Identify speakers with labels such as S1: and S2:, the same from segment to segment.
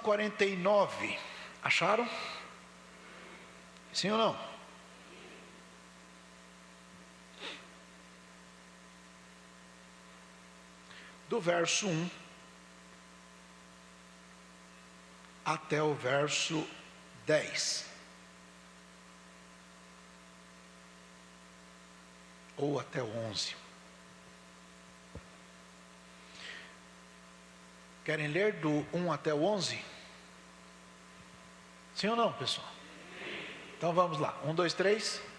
S1: 49. Acharam? Sim ou não? Do verso 1 até o verso 10. Ou até o 11. Querem ler do 1 até o 11? Sim ou não, pessoal? Então vamos lá. 1, 2, 3.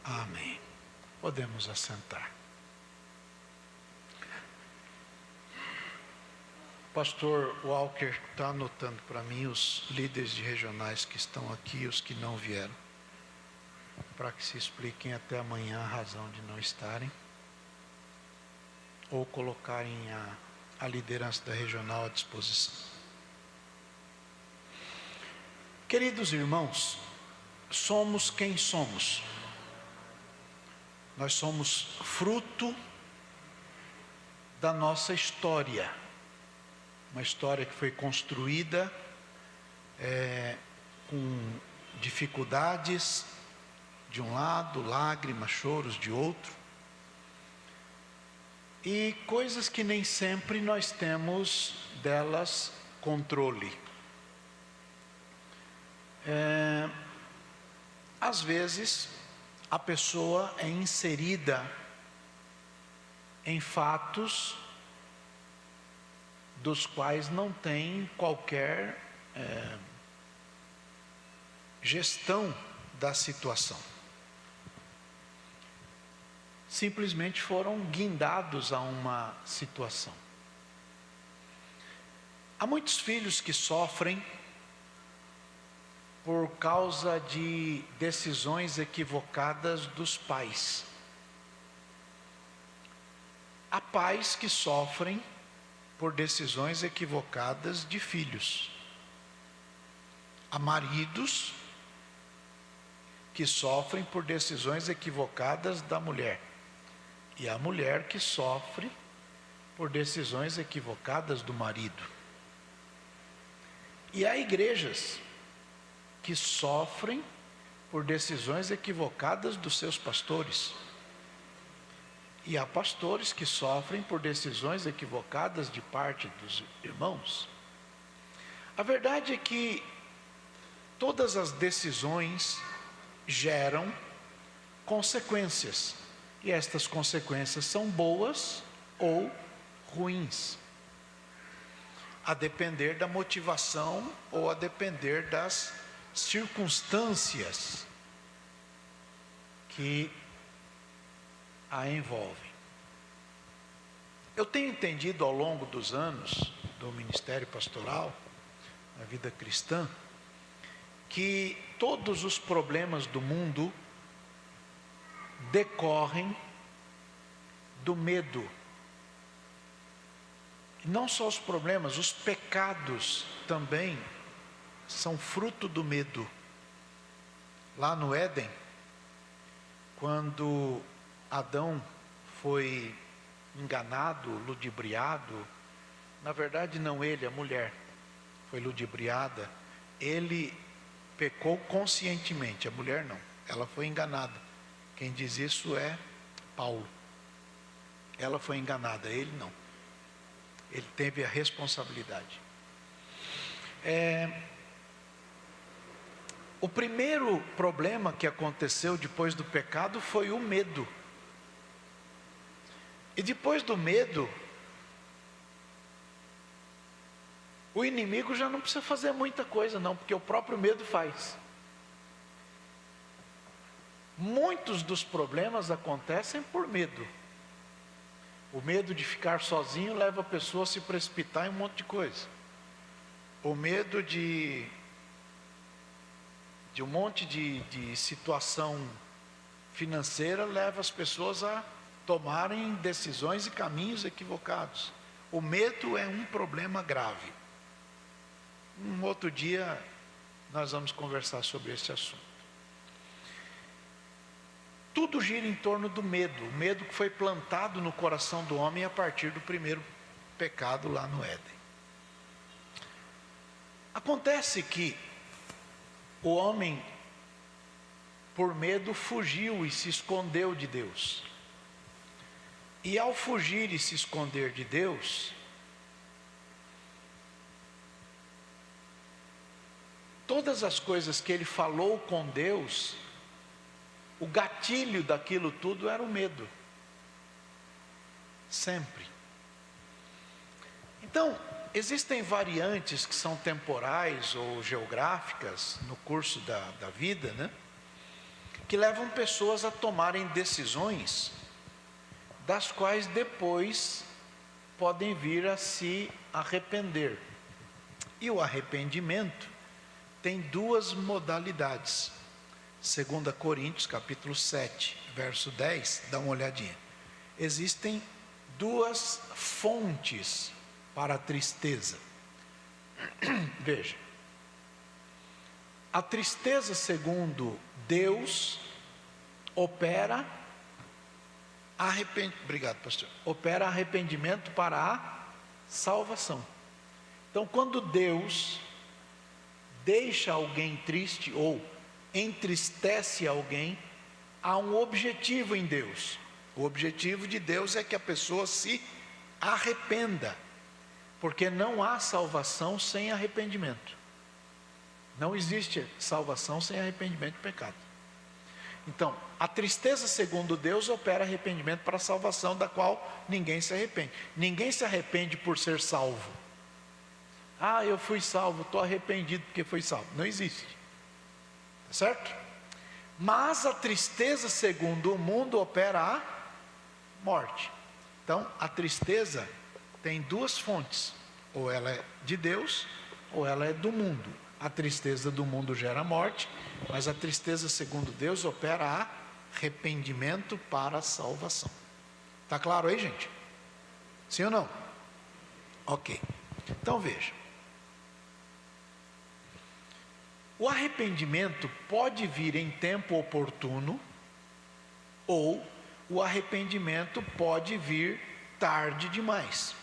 S1: Amém. Podemos assentar. Pastor Walker está anotando para mim os líderes de regionais que estão aqui e os que não vieram, para que se expliquem até amanhã a razão de não estarem, ou colocarem a liderança da regional à disposição. Queridos irmãos, somos quem somos. Nós somos fruto da nossa história. Uma história que foi construída com dificuldades de um lado, lágrimas, choros de outro. E coisas que nem sempre nós temos delas controle. Às vezes, a pessoa é inserida em fatos dos quais não tem qualquer gestão da situação. Simplesmente foram guindados a uma situação. Há muitos filhos que sofrem por causa de decisões equivocadas dos pais. Há pais que sofrem por decisões equivocadas de filhos. Há maridos que sofrem por decisões equivocadas da mulher. E há mulher que sofre por decisões equivocadas do marido. E há igrejas que sofrem por decisões equivocadas dos seus pastores. E há pastores que sofrem por decisões equivocadas de parte dos irmãos. A verdade é que todas as decisões geram consequências. E estas consequências são boas ou ruins, a depender da motivação ou a depender das circunstâncias que a envolvem. Eu tenho entendido ao longo dos anos do ministério pastoral, na vida cristã, que todos os problemas do mundo decorrem do medo. Não só os problemas, os pecados também são fruto do medo. Lá no Éden, quando Adão foi enganado, ludibriado, na verdade não ele, a mulher foi ludibriada, ele pecou conscientemente, a mulher não, ela foi enganada. Quem diz isso é Paulo. Ela foi enganada, ele não. Ele teve a responsabilidade. O primeiro problema que aconteceu depois do pecado foi o medo. E depois do medo, o inimigo já não precisa fazer muita coisa não, porque o próprio medo faz. Muitos dos problemas acontecem por medo. O medo de ficar sozinho leva a pessoa a se precipitar em um monte de coisa. O medo de um monte de situação financeira leva as pessoas a tomarem decisões e caminhos equivocados. O medo é um problema grave. Um outro dia nós vamos conversar sobre esse assunto. Tudo gira em torno do medo, o medo que foi plantado no coração do homem a partir do primeiro pecado lá no Éden. Acontece que o homem, por medo, fugiu e se escondeu de Deus. E ao fugir e se esconder de Deus, todas as coisas que ele falou com Deus, o gatilho daquilo tudo era o medo. Sempre. Então, existem variantes que são temporais ou geográficas no curso da vida, né? Que levam pessoas a tomarem decisões das quais depois podem vir a se arrepender. E o arrependimento tem duas modalidades. 2 Coríntios capítulo 7, verso 10, dá uma olhadinha. Existem duas fontes para a tristeza. Veja, a tristeza segundo Deus opera opera arrependimento para a salvação. Então, quando Deus deixa alguém triste ou entristece alguém, há um objetivo em Deus. O objetivo de Deus é que a pessoa se arrependa, porque não há salvação sem arrependimento. Não existe salvação sem arrependimento de pecado. Então, a tristeza segundo Deus opera arrependimento para a salvação, da qual ninguém se arrepende. Ninguém se arrepende por ser salvo. Ah, eu fui salvo, estou arrependido porque fui salvo. Não existe. Certo? Mas a tristeza segundo o mundo opera a morte. Então, a tristeza tem duas fontes. Ou ela é de Deus, ou ela é do mundo. A tristeza do mundo gera morte, mas a tristeza segundo Deus opera arrependimento para a salvação. Está claro aí, gente? Sim ou não? Ok. Então veja. O arrependimento pode vir em tempo oportuno, ou o arrependimento pode vir tarde demais.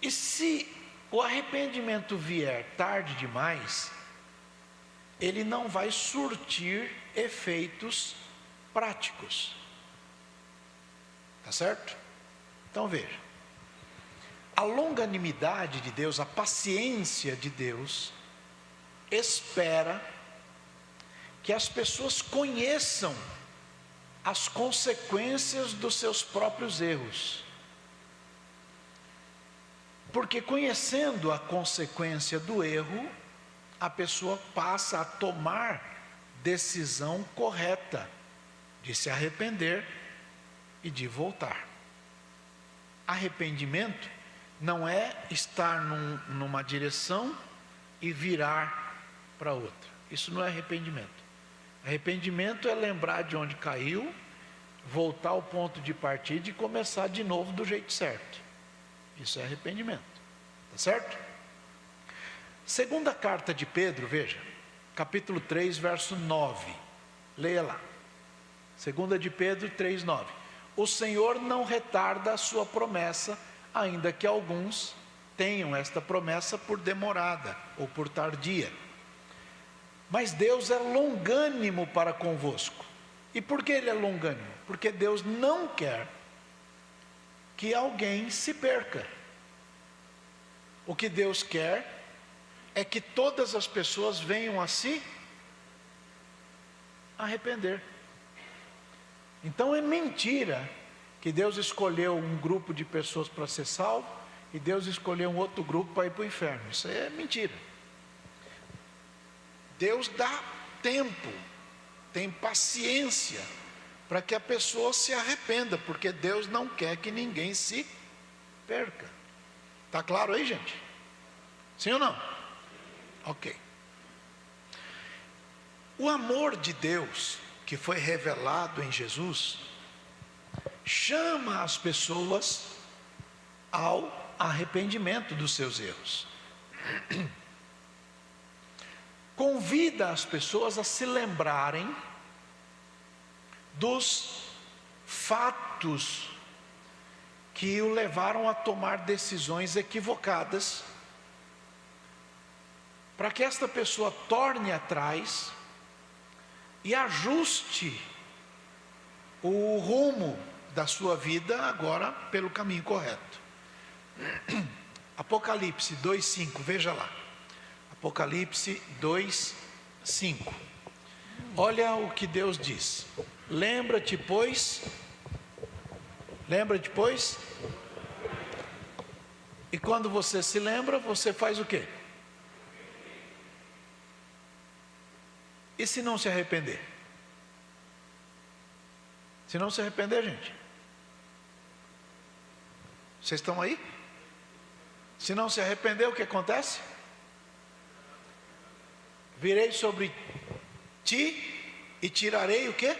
S1: E se o arrependimento vier tarde demais, ele não vai surtir efeitos práticos. Tá certo? Então veja. A longanimidade de Deus, a paciência de Deus, espera que as pessoas conheçam as consequências dos seus próprios erros. Porque conhecendo a consequência do erro, a pessoa passa a tomar decisão correta de se arrepender e de voltar. Arrependimento não é estar numa direção e virar para outra. Isso não é arrependimento. Arrependimento é lembrar de onde caiu, voltar ao ponto de partida e começar de novo do jeito certo. Isso é arrependimento. Tá certo? Segunda carta de Pedro, veja, capítulo 3, verso 9. Leia lá. Segunda de Pedro 3, 9. O Senhor não retarda a sua promessa, ainda que alguns tenham esta promessa por demorada ou por tardia. Mas Deus é longânimo para convosco. E por que Ele é longânimo? Porque Deus não quer que alguém se perca. O que Deus quer é que todas as pessoas venham a se arrepender. Então é mentira que Deus escolheu um grupo de pessoas para ser salvo e Deus escolheu um outro grupo para ir para o inferno. Isso é mentira. Deus dá tempo, tem paciência para que a pessoa se arrependa, porque Deus não quer que ninguém se perca. Está claro aí, gente? Sim ou não? Ok. O amor de Deus que foi revelado em Jesus chama as pessoas ao arrependimento dos seus erros. Convida as pessoas a se lembrarem dos fatos que o levaram a tomar decisões equivocadas, para que esta pessoa torne atrás e ajuste o rumo da sua vida agora pelo caminho correto. Apocalipse 2:5, veja lá. Apocalipse 2:5. Olha o que Deus diz. Lembra-te, pois. E quando você se lembra, você faz o quê? E se não se arrepender? Se não se arrepender, gente? Vocês estão aí? Se não se arrepender, o que acontece? Virei sobre ti e tirarei o quê?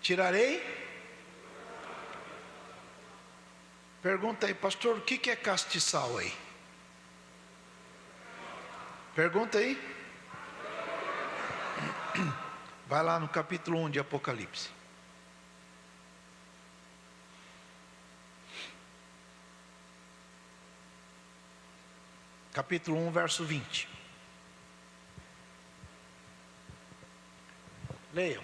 S1: Tirarei? Pergunta aí, pastor, o que é castiçal aí? Pergunta aí. Vai lá no capítulo 1 de Apocalipse. Capítulo 1, verso 20. Leiam.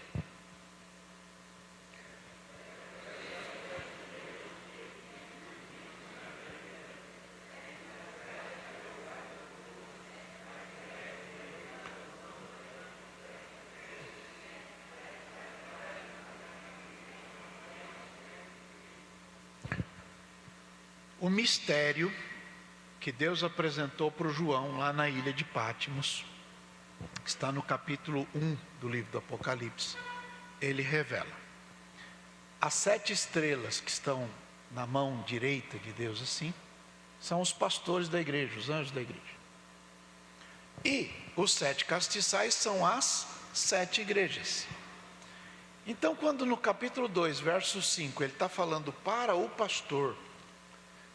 S1: O mistério que Deus apresentou para o João lá na ilha de Patmos, que está no capítulo 1 do livro do Apocalipse, ele revela. As 7 estrelas que estão na mão direita de Deus assim, são os pastores da igreja, os anjos da igreja. E os 7 castiçais são as 7 igrejas. Então, quando no capítulo 2, verso 5, ele está falando para o pastor,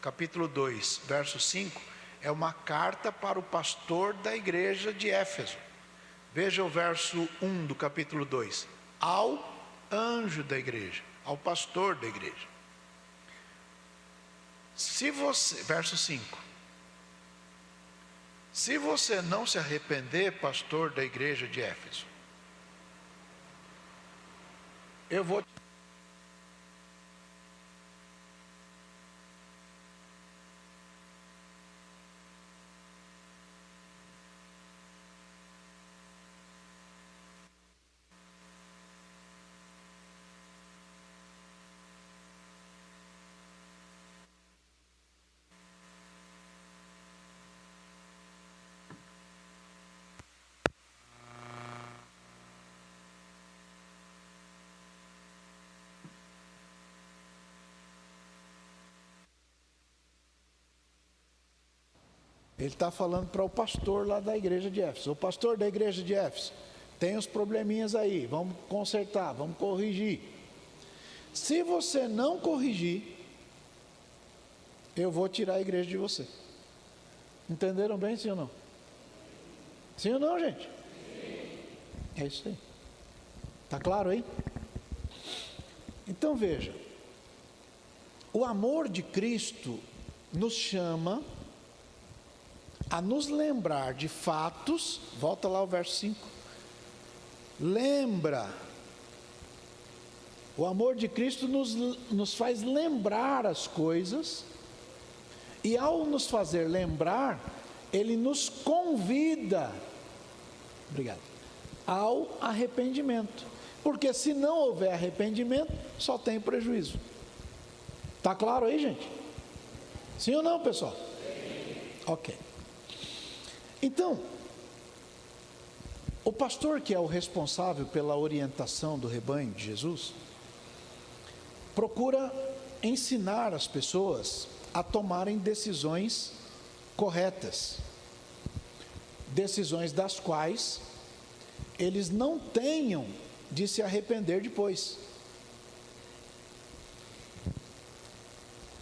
S1: capítulo 2, verso 5, é uma carta para o pastor da igreja de Éfeso. Veja o verso 1 do capítulo 2. Ao anjo da igreja, ao pastor da igreja. Verso 5. Se você não se arrepender, pastor da igreja de Éfeso, eu vou Ele está falando para o pastor lá da igreja de Éfeso. O pastor da igreja de Éfeso, tem os probleminhas aí, vamos consertar, vamos corrigir. Se você não corrigir, eu vou tirar a igreja de você. Entenderam bem, sim ou não? Sim ou não, gente? É isso aí. Está claro aí? Então veja, o amor de Cristo nos chama a nos lembrar de fatos. Volta lá ao verso 5. Lembra. O amor de Cristo nos faz lembrar as coisas, e ao nos fazer lembrar, Ele nos convida, obrigado, ao arrependimento. Porque se não houver arrependimento, só tem prejuízo. Está claro aí, gente? Sim ou não, pessoal? Sim. Ok. Então, o pastor, que é o responsável pela orientação do rebanho de Jesus, procura ensinar as pessoas a tomarem decisões corretas, decisões das quais eles não tenham de se arrepender depois,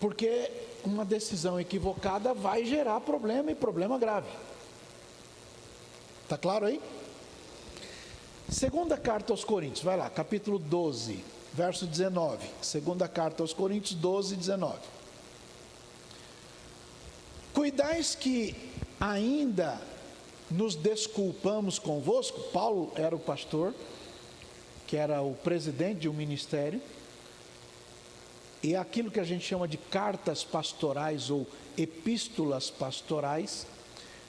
S1: porque uma decisão equivocada vai gerar problema, e problema grave. Está claro aí? Segunda carta aos Coríntios, vai lá, capítulo 12, verso 19. Segunda carta aos Coríntios 12, 19. Cuidais que ainda nos desculpamos convosco. Paulo era o pastor, que era o presidente de um ministério, e aquilo que a gente chama de cartas pastorais ou epístolas pastorais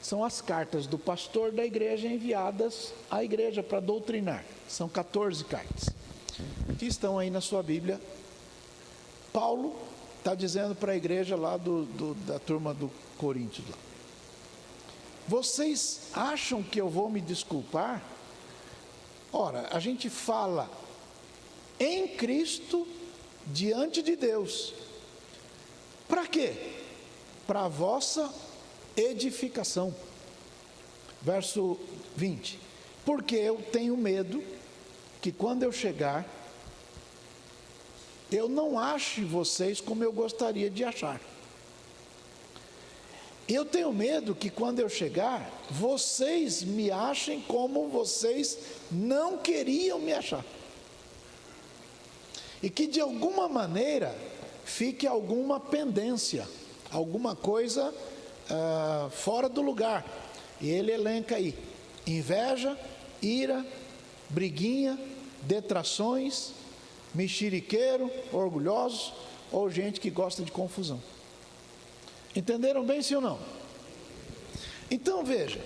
S1: são as cartas do pastor da igreja enviadas à igreja para doutrinar. São 14 cartas que estão aí na sua Bíblia. Paulo está dizendo para a igreja lá da turma do Coríntios lá: vocês acham que eu vou me desculpar? Ora, a gente fala em Cristo diante de Deus. Para quê? Para a vossa edificação. Verso 20. Porque eu tenho medo que quando eu chegar, eu não ache vocês como eu gostaria de achar. Eu tenho medo que quando eu chegar, vocês me achem como vocês não queriam me achar. E que de alguma maneira fique alguma pendência, alguma coisa fora do lugar. E ele elenca aí: inveja, ira, briguinha, detrações, mexeriqueiro, orgulhosos, ou gente que gosta de confusão. Entenderam bem, sim ou não? Então veja,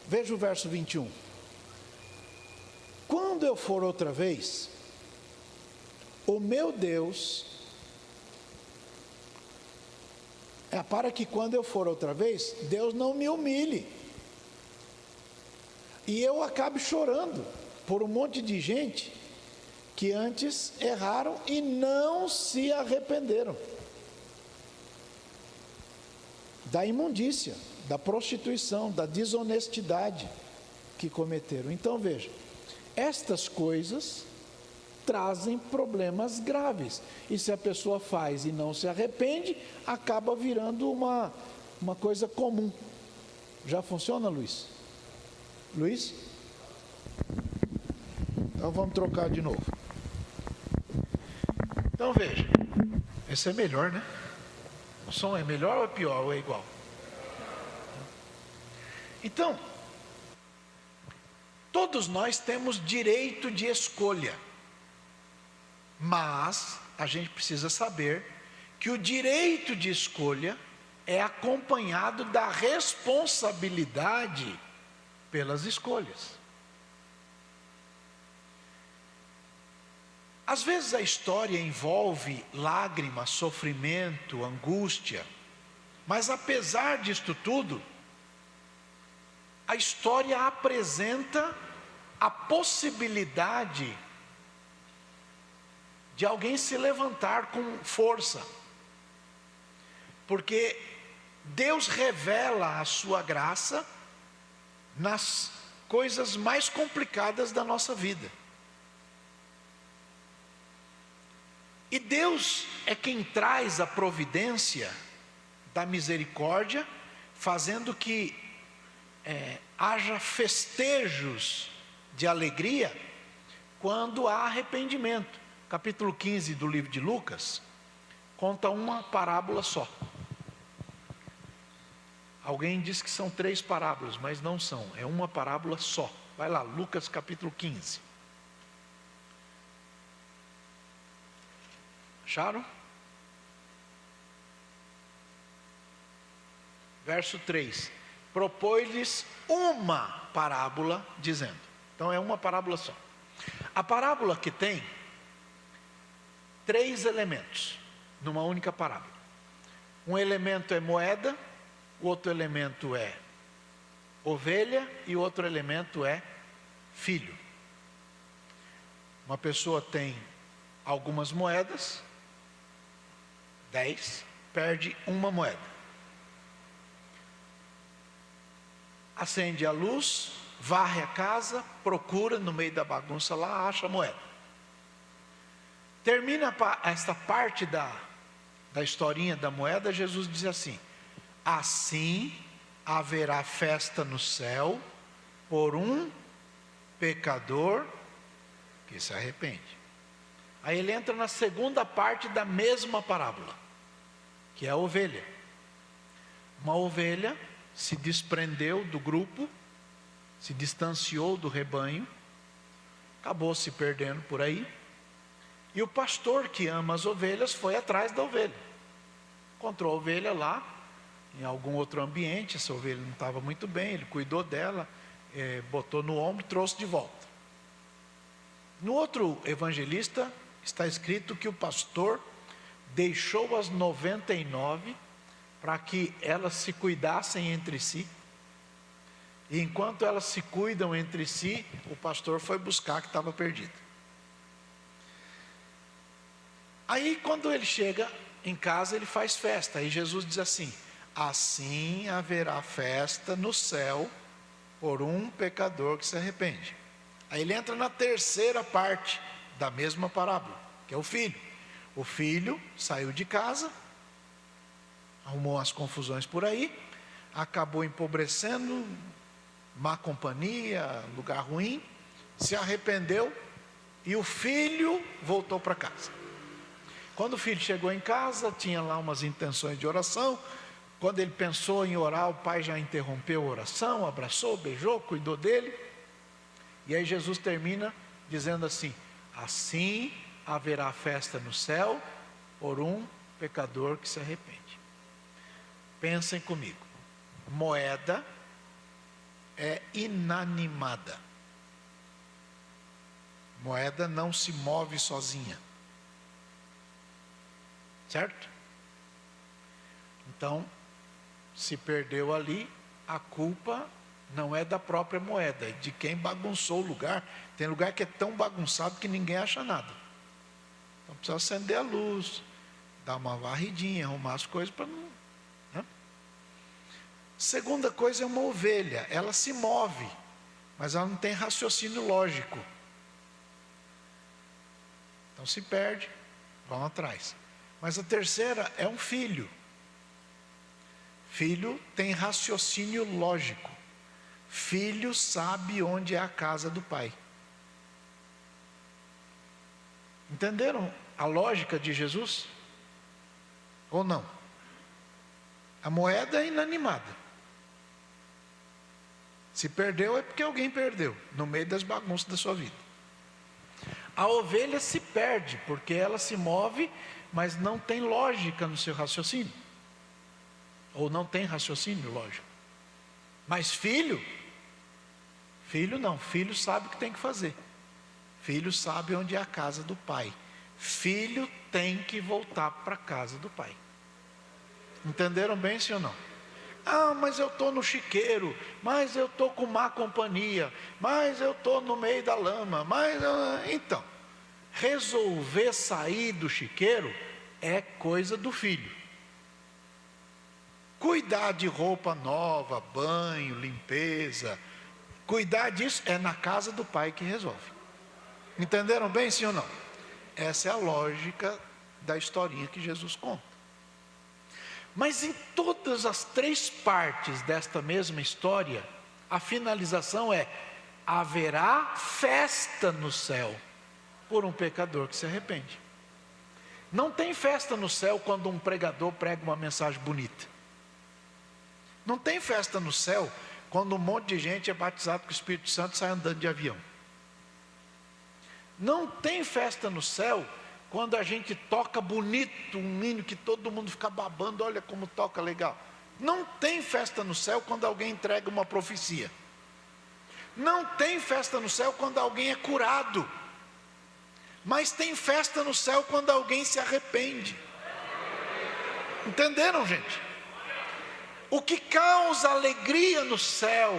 S1: veja o verso 21. Quando eu for outra vez, o meu Deus, para que quando eu for outra vez, Deus não me humilhe, e eu acabe chorando por um monte de gente que antes erraram e não se arrependeram da imundícia, da prostituição, da desonestidade que cometeram. Então veja, estas coisas trazem problemas graves, e se a pessoa faz e não se arrepende, acaba virando uma coisa comum. Já funciona, Luiz? Luiz? Então vamos trocar de novo. Então veja, esse é melhor, né? O som é melhor ou é pior ou é igual? Então, todos nós temos direito de escolha, mas a gente precisa saber que o direito de escolha é acompanhado da responsabilidade pelas escolhas. Às vezes a história envolve lágrimas, sofrimento, angústia, mas apesar disto tudo, a história apresenta a possibilidade de alguém se levantar com força, porque Deus revela a sua graça nas coisas mais complicadas da nossa vida. E Deus é quem traz a providência da misericórdia, fazendo que haja festejos de alegria quando há arrependimento. Capítulo 15 do livro de Lucas conta uma parábola só. Alguém diz que são 3 parábolas, mas não são, é uma parábola só. Vai lá, Lucas capítulo 15. Acharam? Verso 3. Propôs-lhes uma parábola, dizendo. Então é uma parábola só. A parábola que tem 3 elementos numa única parábola. Um elemento é moeda, o outro elemento é ovelha e o outro elemento é filho. Uma pessoa tem algumas moedas, 10, perde uma moeda. Acende a luz, varre a casa, procura no meio da bagunça lá, acha a moeda. Termina esta parte da historinha da moeda, Jesus diz assim: assim haverá festa no céu por um pecador que se arrepende. Aí ele entra na segunda parte da mesma parábola, que é a ovelha. Uma ovelha se desprendeu do grupo, se distanciou do rebanho, acabou se perdendo por aí. E o pastor que ama as ovelhas foi atrás da ovelha. Encontrou a ovelha lá, em algum outro ambiente, essa ovelha não estava muito bem, ele cuidou dela, botou no ombro e trouxe de volta. No outro evangelista está escrito que o pastor deixou as 99 para que elas se cuidassem entre si. E enquanto elas se cuidam entre si, o pastor foi buscar que estava perdido. Aí quando ele chega em casa, ele faz festa. Aí Jesus diz assim: assim haverá festa no céu por um pecador que se arrepende. Aí ele entra na terceira parte da mesma parábola, que é o filho. O filho saiu de casa, arrumou as confusões por aí, acabou empobrecendo, má companhia, lugar ruim, se arrependeu e o filho voltou para casa. Quando o filho chegou em casa, tinha lá umas intenções de oração. Quando ele pensou em orar, o pai já interrompeu a oração, abraçou, beijou, cuidou dele. E aí Jesus termina dizendo assim: assim haverá festa no céu por um pecador que se arrepende. Pensem comigo, moeda é inanimada. Moeda não se move sozinha. Certo? Então, se perdeu ali, a culpa não é da própria moeda, é de quem bagunçou o lugar. Tem lugar que é tão bagunçado que ninguém acha nada. Então precisa acender a luz, dar uma varridinha, arrumar as coisas para não... né? Segunda coisa é uma ovelha, ela se move, mas ela não tem raciocínio lógico. Então se perde, vão atrás. Mas a terceira é um filho. Filho tem raciocínio lógico. Filho sabe onde é a casa do pai. Entenderam a lógica de Jesus? Ou não? A moeda é inanimada. Se perdeu é porque alguém perdeu, no meio das bagunças da sua vida. A ovelha se perde, porque ela se move, mas não tem lógica no seu raciocínio. Ou não tem raciocínio lógico. Mas filho não, filho sabe o que tem que fazer. Filho sabe onde é a casa do pai. Filho tem que voltar para a casa do pai. Entenderam bem, sim ou não? Ah, mas eu estou no chiqueiro, mas eu estou com má companhia, mas eu estou no meio da lama, então, resolver sair do chiqueiro é coisa do filho. Cuidar de roupa nova, banho, limpeza, Cuidar disso é na casa do pai que resolve. Entenderam bem, sim ou não? Essa é a lógica da historinha que Jesus conta. Mas em todas as três partes desta mesma história, a finalização é: haverá festa no céu por um pecador que se arrepende. Não tem festa no céu quando um pregador prega uma mensagem bonita. Não tem festa no céu quando um monte de gente é batizado com o Espírito Santo e sai andando de avião. Não tem festa no céu quando a gente toca bonito, um hino que todo mundo fica babando, olha como toca legal. Não tem festa no céu quando alguém entrega uma profecia. Não tem festa no céu quando alguém é curado. Mas tem festa no céu quando alguém se arrepende. Entenderam, gente? O que causa alegria no céu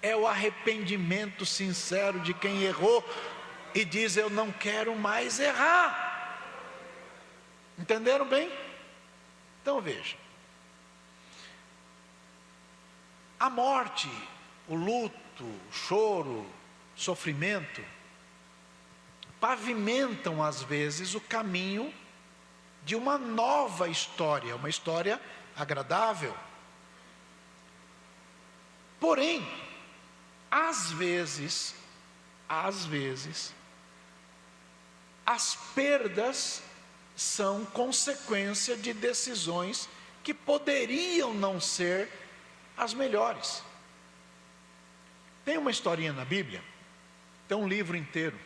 S1: é o arrependimento sincero de quem errou e diz: eu não quero mais errar. Entenderam bem? Então veja, a morte, o luto, o choro, o sofrimento pavimentam às vezes o caminho de uma nova história, uma história agradável. Porém, às vezes, as perdas são consequência de decisões que poderiam não ser as melhores. Tem uma historinha na Bíblia, tem um livro inteiro.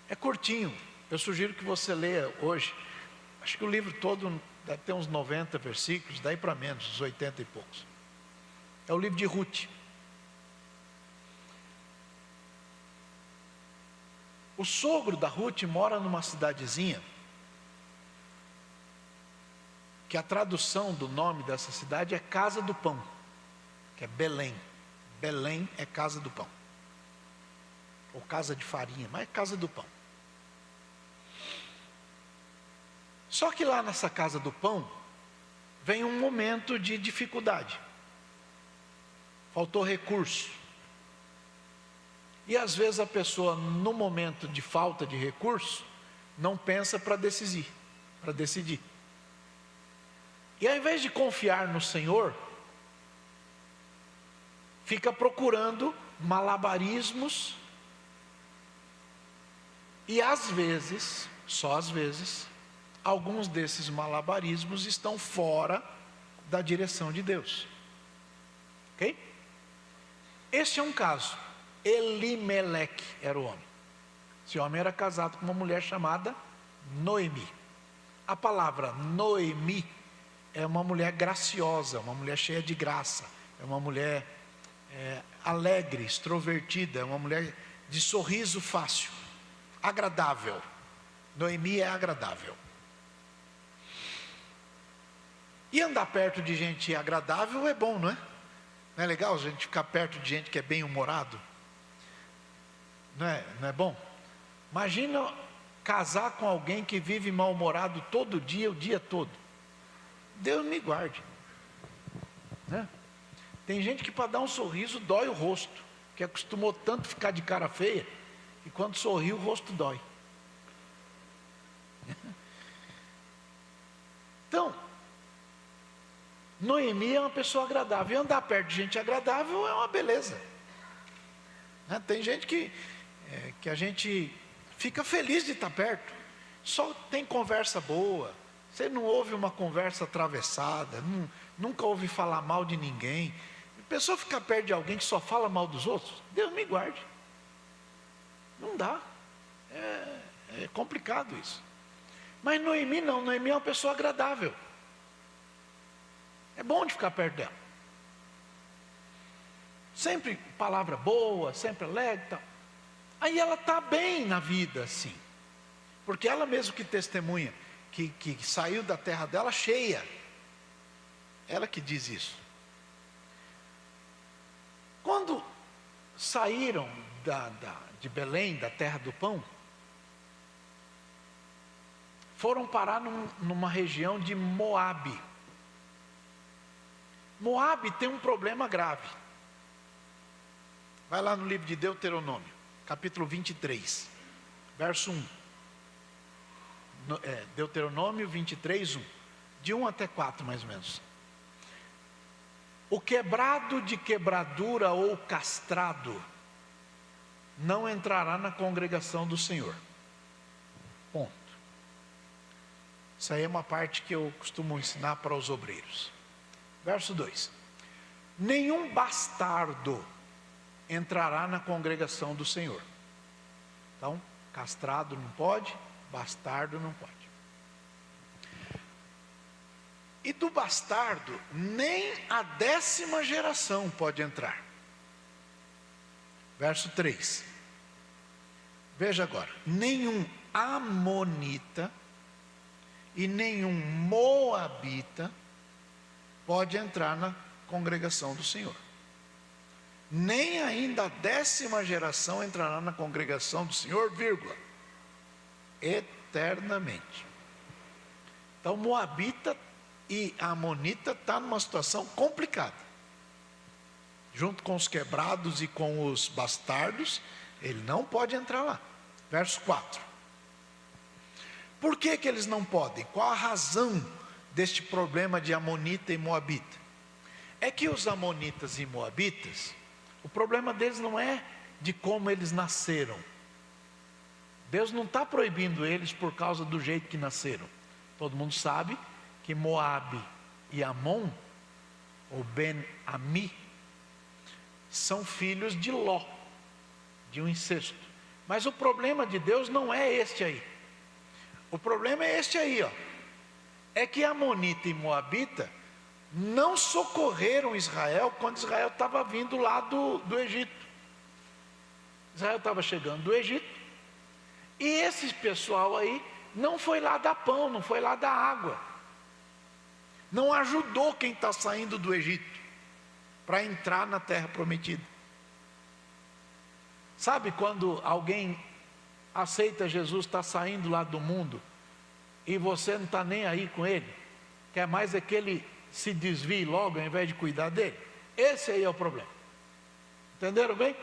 S1: É curtinho, eu sugiro que você leia hoje. Acho que o livro todo deve ter uns 90 versículos, daí para menos, uns 80 e poucos. É o livro de Ruth. O sogro da Ruth mora numa cidadezinha, que a tradução do nome dessa cidade é Casa do Pão, que é Belém. Belém é Casa do Pão, ou Casa de Farinha, mas é Casa do Pão. Só que lá nessa Casa do Pão, vem um momento de dificuldade. Faltou recurso. E às vezes a pessoa, no momento de falta de recurso, não pensa para decidir. E ao invés de confiar no Senhor, fica procurando malabarismos. E às vezes, só às vezes, alguns desses malabarismos estão fora da direção de Deus. Ok? Este é um caso. Elimeleque era o homem. Esse homem era casado com uma mulher chamada Noemi. A palavra Noemi é uma mulher graciosa, uma mulher cheia de graça, é uma mulher alegre, extrovertida, é uma mulher de sorriso fácil, agradável. Noemi é agradável. E andar perto de gente agradável é bom, não é? Não é legal a gente ficar perto de gente que é bem-humorado? Não é bom? Imagina casar com alguém que vive mal-humorado todo dia, o dia todo. Deus me guarde, né? Tem gente que para dar um sorriso dói o rosto, que acostumou tanto ficar de cara feia, que quando sorri o rosto dói. Então, Noemi é uma pessoa agradável, e andar perto de gente agradável é uma beleza, né? Tem gente que a gente fica feliz de estar perto, só tem conversa boa, você não ouve uma conversa atravessada, nunca ouve falar mal de ninguém. A pessoa ficar perto de alguém que só fala mal dos outros, Deus me guarde, não dá, é complicado isso. Mas Noemi não, Noemi é uma pessoa agradável, é bom de ficar perto dela, sempre palavra boa, sempre alegre e tal. Aí ela está bem na vida assim, porque ela mesmo que testemunha que saiu da terra dela cheia, ela que diz isso. Quando saíram de Belém, da terra do pão, foram parar numa região de Moabe. Moabe tem um problema grave. Vai lá no livro de Deuteronômio, capítulo 23, verso 1. Deuteronômio 23, 1. De 1 até 4, mais ou menos. O quebrado de quebradura ou castrado não entrará na congregação do Senhor. Ponto. Isso aí é uma parte que eu costumo ensinar para os obreiros. Verso 2. Nenhum bastardo entrará na congregação do Senhor. Então, castrado não pode, bastardo não pode. E do bastardo, nem a 10ª geração pode entrar. Verso 3. Veja agora: nenhum amonita e nenhum moabita pode entrar na congregação do Senhor. Nem ainda a 10ª geração entrará na congregação do Senhor, vírgula, eternamente. Então, moabita e amonita está numa situação complicada. Junto com os quebrados e com os bastardos, ele não pode entrar lá. Verso 4. Por que eles não podem? Qual a razão deste problema de amonita e moabita? É que os amonitas e moabitas, o problema deles não é de como eles nasceram. Deus não está proibindo eles por causa do jeito que nasceram. Todo mundo sabe que Moabe e Amon, ou Ben-Ami, são filhos de Ló, de um incesto. Mas o problema de Deus não é este aí. O problema é este aí, ó. É que Amonita e Moabita não socorreram Israel quando Israel estava vindo lá do Egito. Israel estava chegando do Egito, e esse pessoal aí não foi lá dar pão, não foi lá dar água, não ajudou quem está saindo do Egito para entrar na terra prometida. Sabe quando alguém aceita Jesus, está saindo lá do mundo, e você não está nem aí com ele, quer mais é que ele se desvie logo ao invés de cuidar dele? Esse aí é o problema. Entenderam bem?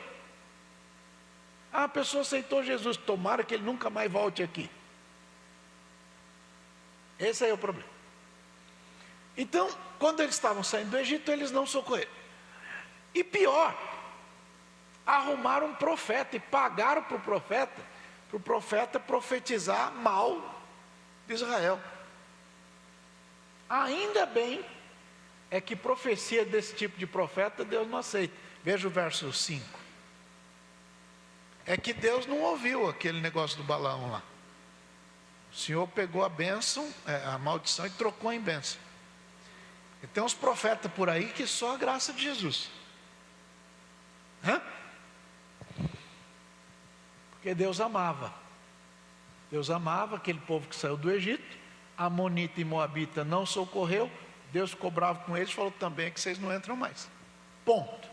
S1: A pessoa aceitou Jesus, tomara que ele nunca mais volte aqui. Esse aí é o problema. Então, quando eles estavam saindo do Egito, eles não socorreram. E pior, arrumaram um profeta e pagaram para o profeta profetizar mal de Israel. Ainda bem é que profecia desse tipo de profeta Deus não aceita. Veja o verso 5. É que Deus não ouviu aquele negócio do Balaão lá. O Senhor pegou a bênção, a maldição, e trocou em bênção. E tem uns profetas por aí que só a graça de Jesus. Porque Deus amava aquele povo que saiu do Egito. Amonita e Moabita não socorreu. Deus ficou bravo com eles, falou também que vocês não entram mais. Ponto.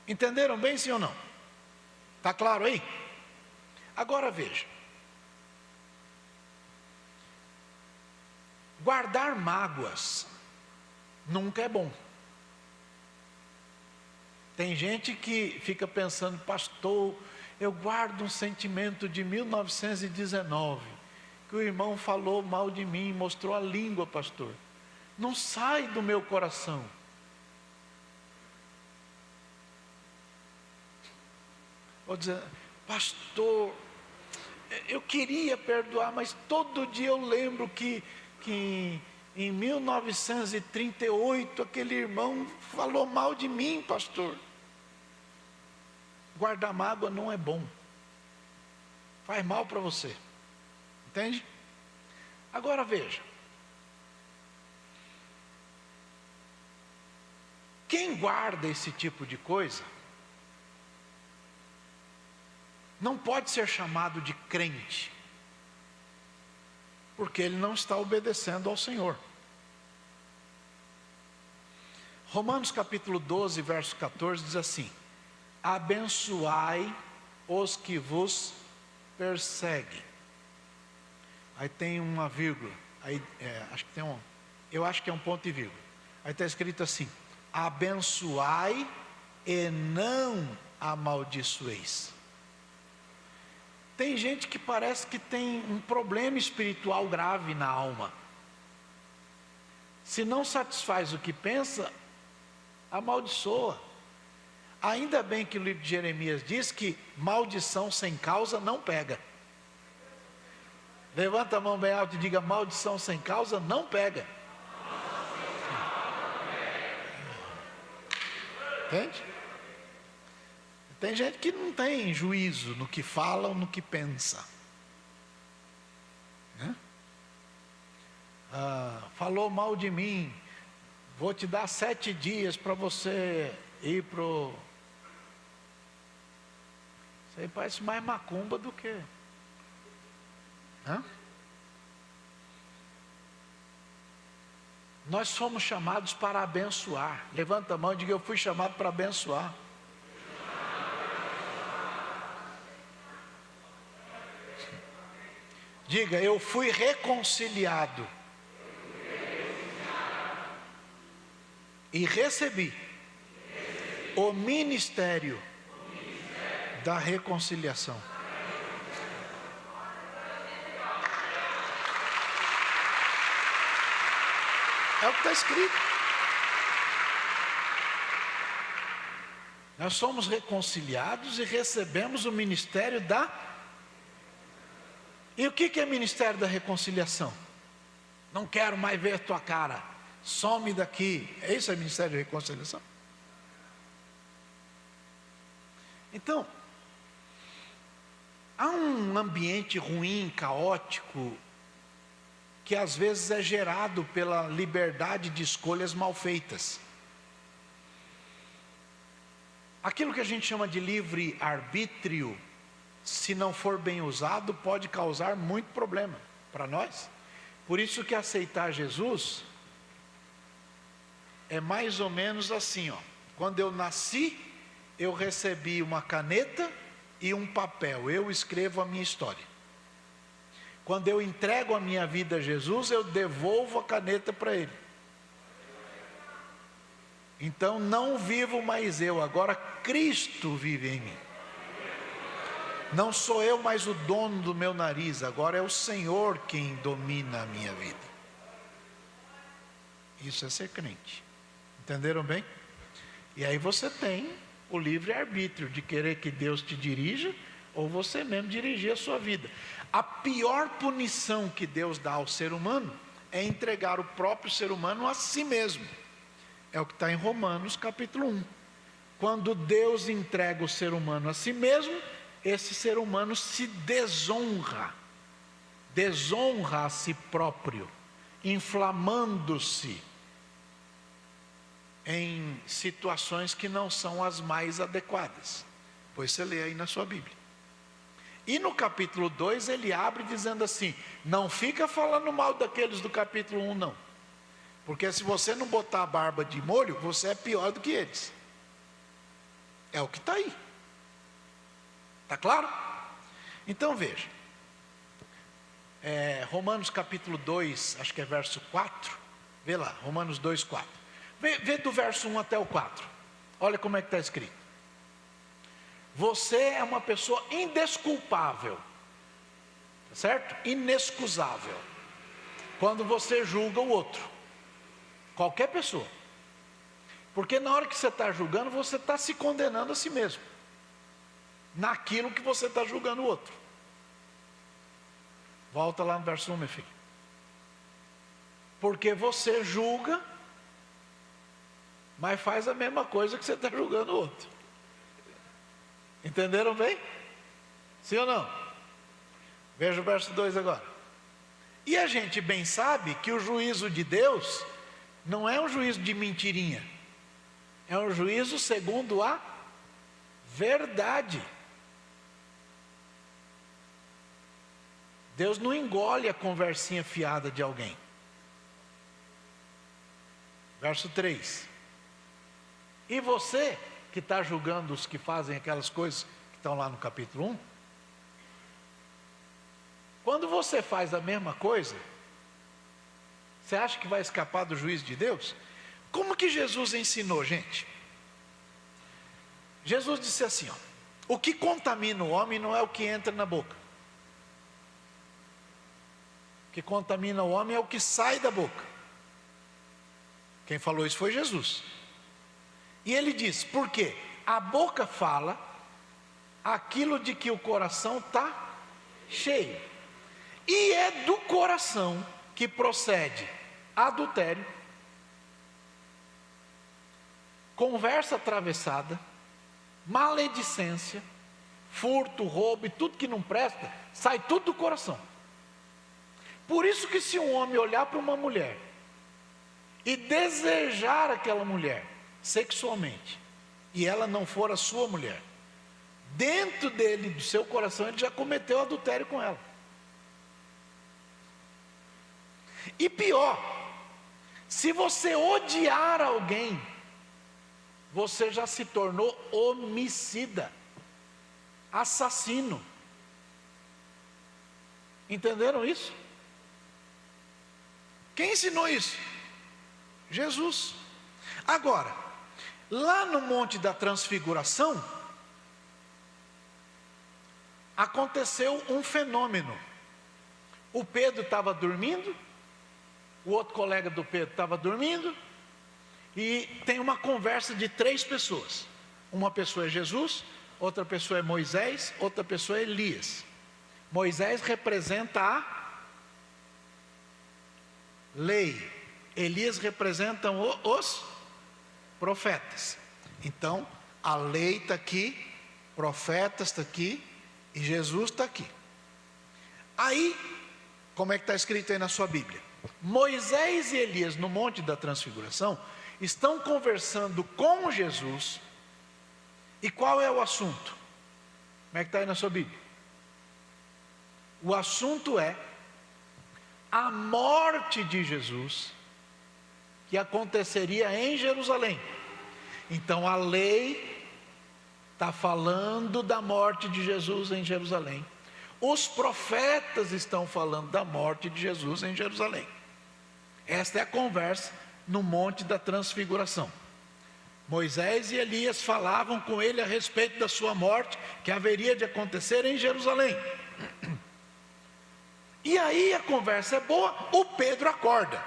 S1: Entenderam bem, sim ou não? Está claro aí? Agora veja. Guardar mágoas nunca é bom. Tem gente que fica pensando: pastor, eu guardo um sentimento de 1919, que o irmão falou mal de mim, mostrou a língua, pastor. Não sai do meu coração. Vou dizer: pastor, eu queria perdoar, mas todo dia eu lembro que em 1938 aquele irmão falou mal de mim, pastor. Guardar mágoa não é bom, faz mal para você, entende? Agora veja, quem guarda esse tipo de coisa não pode ser chamado de crente, porque ele não está obedecendo ao Senhor. Romanos capítulo 12, verso 14 diz assim: abençoai os que vos perseguem. Aí tem uma vírgula, aí eu acho que é um ponto e vírgula. Aí está escrito assim: abençoai e não amaldiçoeis. Tem gente que parece que tem um problema espiritual grave na alma. Se não satisfaz o que pensa, amaldiçoa. Ainda bem que o livro de Jeremias diz que maldição sem causa não pega. Levanta a mão bem alto e diga: maldição sem causa não pega. Entende? Tem gente que não tem juízo no que fala ou no que pensa, né? Falou mal de mim, vou te dar 7 dias para você ir pro... Isso aí parece mais macumba do que... Nós somos chamados para abençoar. Levanta a mão e diga: eu fui chamado para abençoar. Diga: eu fui reconciliado e recebi o ministério da reconciliação. É o que está escrito. Nós somos reconciliados e recebemos o ministério da... E o que é ministério da reconciliação? Não quero mais ver tua cara, some daqui. Isso é ministério da reconciliação? Então, há um ambiente ruim, caótico, que às vezes é gerado pela liberdade de escolhas mal feitas. Aquilo que a gente chama de livre-arbítrio, se não for bem usado, pode causar muito problema para nós. Por isso que aceitar Jesus é mais ou menos assim, ó. Quando eu nasci, eu recebi uma caneta e um papel, eu escrevo a minha história. Quando eu entrego a minha vida a Jesus, eu devolvo a caneta para Ele. Então não vivo mais eu, agora Cristo vive em mim. Não sou eu mais o dono do meu nariz, agora é o Senhor quem domina a minha vida. Isso é ser crente. Entenderam bem? E aí você tem o livre-arbítrio de querer que Deus te dirija, ou você mesmo dirigir a sua vida. A pior punição que Deus dá ao ser humano é entregar o próprio ser humano a si mesmo. É o que está em Romanos capítulo 1. Quando Deus entrega o ser humano a si mesmo, esse ser humano se desonra a si próprio, inflamando-se em situações que não são as mais adequadas. Pois você lê aí na sua Bíblia. E no capítulo 2 ele abre dizendo assim: não fica falando mal daqueles do capítulo 1 não, porque se você não botar a barba de molho, você é pior do que eles. É o que está aí. Está claro? Então veja, Romanos capítulo 2, acho que é verso 4, vê lá, Romanos 2, 4, vê do verso 1 até o 4, olha como é que está escrito. Você é uma pessoa indesculpável, certo? Inexcusável, quando você julga o outro, qualquer pessoa, porque na hora que você está julgando, você está se condenando a si mesmo, naquilo que você está julgando o outro. Volta lá no verso 1, meu filho. Porque você julga, mas faz a mesma coisa que você está julgando o outro. Entenderam bem? Sim ou não? Veja o verso 2 agora. E a gente bem sabe que o juízo de Deus não é um juízo de mentirinha, é um juízo segundo a verdade. Deus não engole a conversinha fiada de alguém. Verso 3. E você que está julgando os que fazem aquelas coisas que estão lá no capítulo 1, quando você faz a mesma coisa, você acha que vai escapar do juízo de Deus? Como que Jesus ensinou, gente? Jesus disse assim, ó: o que contamina o homem não é o que entra na boca. O que contamina o homem é o que sai da boca. Quem falou isso foi Jesus. E ele diz, por quê? A boca fala aquilo de que o coração está cheio. E é do coração que procede adultério, conversa atravessada, maledicência, furto, roubo e tudo que não presta, sai tudo do coração. Por isso que se um homem olhar para uma mulher e desejar aquela mulher sexualmente, e ela não for a sua mulher, dentro dele, do seu coração, ele já cometeu adultério com ela. E pior, se você odiar alguém, você já se tornou homicida, assassino. Entenderam isso? Quem ensinou isso? Jesus. Agora, lá no Monte da Transfiguração, aconteceu um fenômeno. O Pedro estava dormindo, o outro colega do Pedro estava dormindo, e tem uma conversa de 3 pessoas. Uma pessoa é Jesus, outra pessoa é Moisés, outra pessoa é Elias. Moisés representa a lei, Elias representa os profetas. Então, a lei está aqui, profetas está aqui, e Jesus está aqui. Aí, como é que está escrito aí na sua Bíblia? Moisés e Elias, no Monte da Transfiguração, estão conversando com Jesus. E qual é o assunto? Como é que está aí na sua Bíblia? O assunto é a morte de Jesus, que aconteceria em Jerusalém. Então a lei está falando da morte de Jesus em Jerusalém. Os profetas estão falando da morte de Jesus em Jerusalém. Esta é a conversa no Monte da Transfiguração. Moisés e Elias falavam com ele a respeito da sua morte, que haveria de acontecer em Jerusalém. E aí a conversa é boa, o Pedro acorda.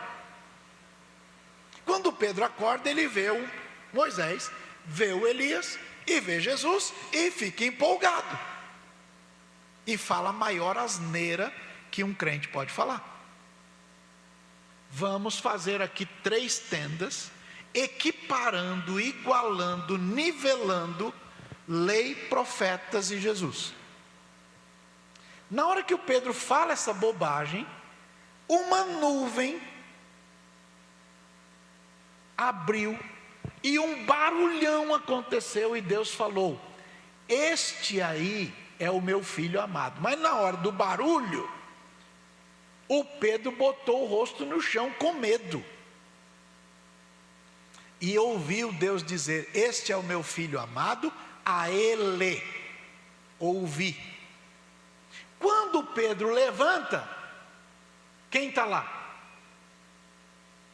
S1: Quando o Pedro acorda, ele vê o Moisés, vê o Elias e vê Jesus e fica empolgado. E fala a maior asneira que um crente pode falar. Vamos fazer aqui 3 tendas, equiparando, igualando, nivelando lei, profetas e Jesus. Na hora que o Pedro fala essa bobagem, uma nuvem abriu e um barulhão aconteceu e Deus falou: este aí é o meu filho amado. Mas na hora do barulho, o Pedro botou o rosto no chão com medo. E ouviu Deus dizer: este é o meu filho amado, a ele ouvi. Quando Pedro levanta, quem está lá?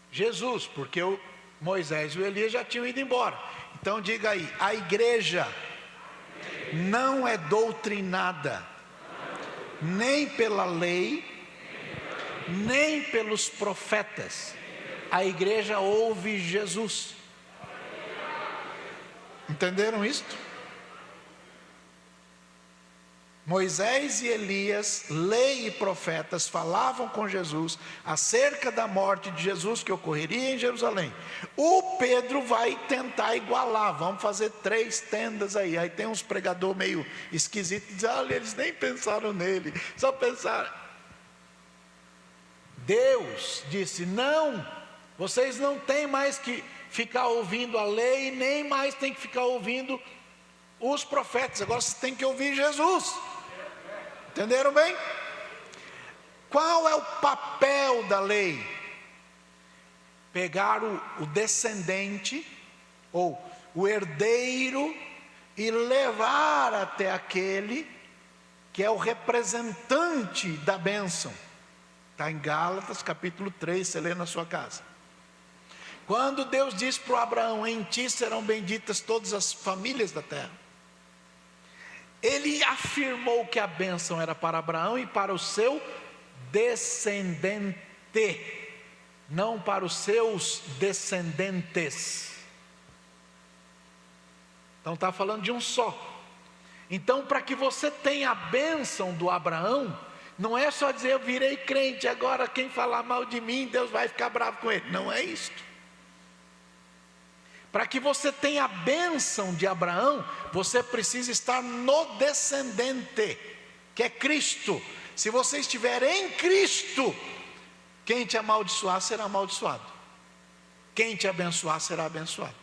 S1: Jesus, porque o Moisés e o Elias já tinham ido embora. Então diga aí: a igreja não é doutrinada nem pela lei, nem pelos profetas. A igreja ouve Jesus. Entenderam isto? Moisés e Elias, lei e profetas, falavam com Jesus acerca da morte de Jesus que ocorreria em Jerusalém. O Pedro vai tentar igualar, vamos fazer 3 tendas aí. Aí tem uns pregadores meio esquisitos, dizem: olha, eles nem pensaram nele, só pensaram. Deus disse: não, vocês não têm mais que ficar ouvindo a lei, nem mais tem que ficar ouvindo os profetas, agora vocês têm que ouvir Jesus. Entenderam bem? Qual é o papel da lei? Pegar o descendente, ou o herdeiro, e levar até aquele que é o representante da bênção. Está em Gálatas capítulo 3, você lê na sua casa. Quando Deus disse para o Abraão: em ti serão benditas todas as famílias da terra, Ele afirmou que a bênção era para Abraão e para o seu descendente, não para os seus descendentes. Então está falando de um só. Então, para que você tenha a bênção do Abraão, não é só dizer: eu virei crente, agora quem falar mal de mim, Deus vai ficar bravo com ele. Não é isso. Para que você tenha a bênção de Abraão, você precisa estar no descendente, que é Cristo. Se você estiver em Cristo, quem te amaldiçoar será amaldiçoado, quem te abençoar será abençoado.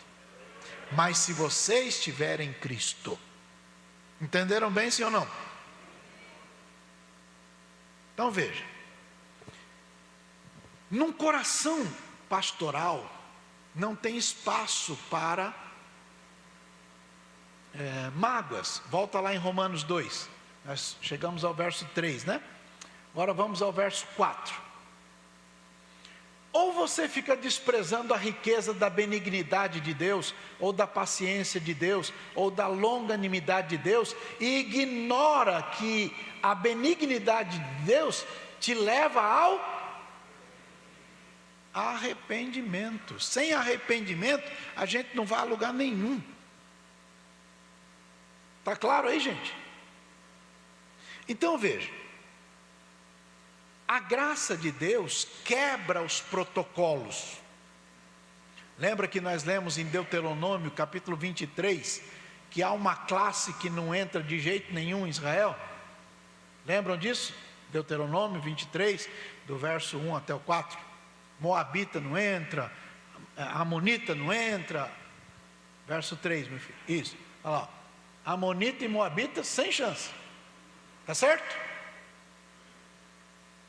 S1: Mas se você estiver em Cristo, entenderam bem, sim ou não? Então veja, num coração pastoral não tem espaço para mágoas. Volta lá em Romanos 2, nós chegamos ao verso 3, né? Agora vamos ao verso 4. Ou você fica desprezando a riqueza da benignidade de Deus, ou da paciência de Deus, ou da longanimidade de Deus, e ignora que a benignidade de Deus te leva ao arrependimento. Sem arrependimento, a gente não vai a lugar nenhum. Está claro aí, gente? Então veja, a graça de Deus quebra os protocolos. Lembra que nós lemos em Deuteronômio capítulo 23, que há uma classe que não entra de jeito nenhum em Israel? Lembram disso? Deuteronômio 23, do verso 1 até o 4. Moabita não entra, Amonita não entra. Verso 3, meu filho. Isso, olha lá. Amonita e Moabita sem chance. Está certo?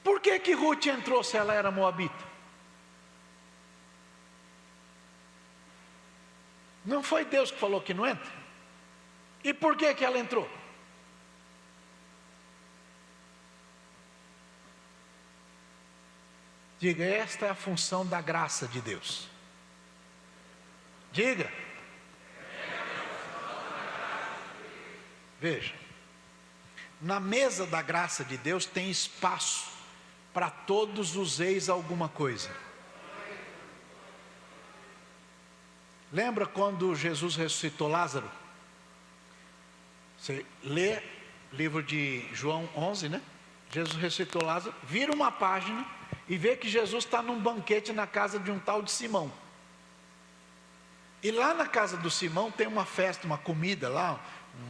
S1: Por que Ruth entrou se ela era Moabita? Não foi Deus que falou que não entra? E por que ela entrou? Diga: esta é a função da graça de Deus. Diga. Veja, na mesa da graça de Deus tem espaço para todos os ex alguma coisa. Lembra quando Jesus ressuscitou Lázaro? Você lê livro de João 11, né? Jesus ressuscitou Lázaro, vira uma página e vê que Jesus está num banquete na casa de um tal de Simão. E lá na casa do Simão tem uma festa, uma comida lá,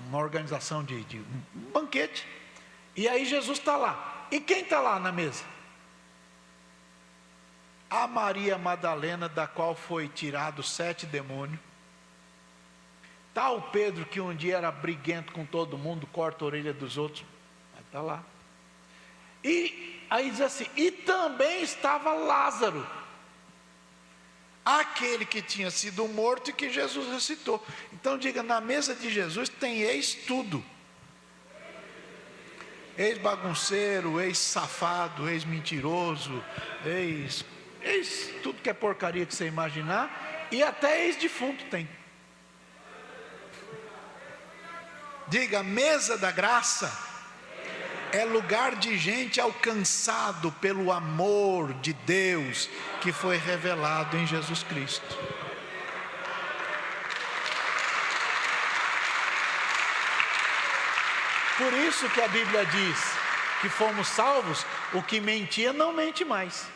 S1: uma organização de um banquete. E aí Jesus está lá. E quem está lá na mesa? A Maria Madalena, da qual foi tirado 7 demônios. Está o Pedro, que um dia era briguento com todo mundo, corta a orelha dos outros. Está lá. E aí diz assim: e também estava Lázaro, aquele que tinha sido morto e que Jesus ressuscitou. Então diga: na mesa de Jesus tem ex-tudo. Ex-bagunceiro, ex-safado, ex-mentiroso, ex tudo que é porcaria que você imaginar, e até ex-defunto tem. Diga: mesa da graça é lugar de gente alcançado pelo amor de Deus que foi revelado em Jesus Cristo. Por isso que a Bíblia diz que fomos salvos: o que mentia não mente mais,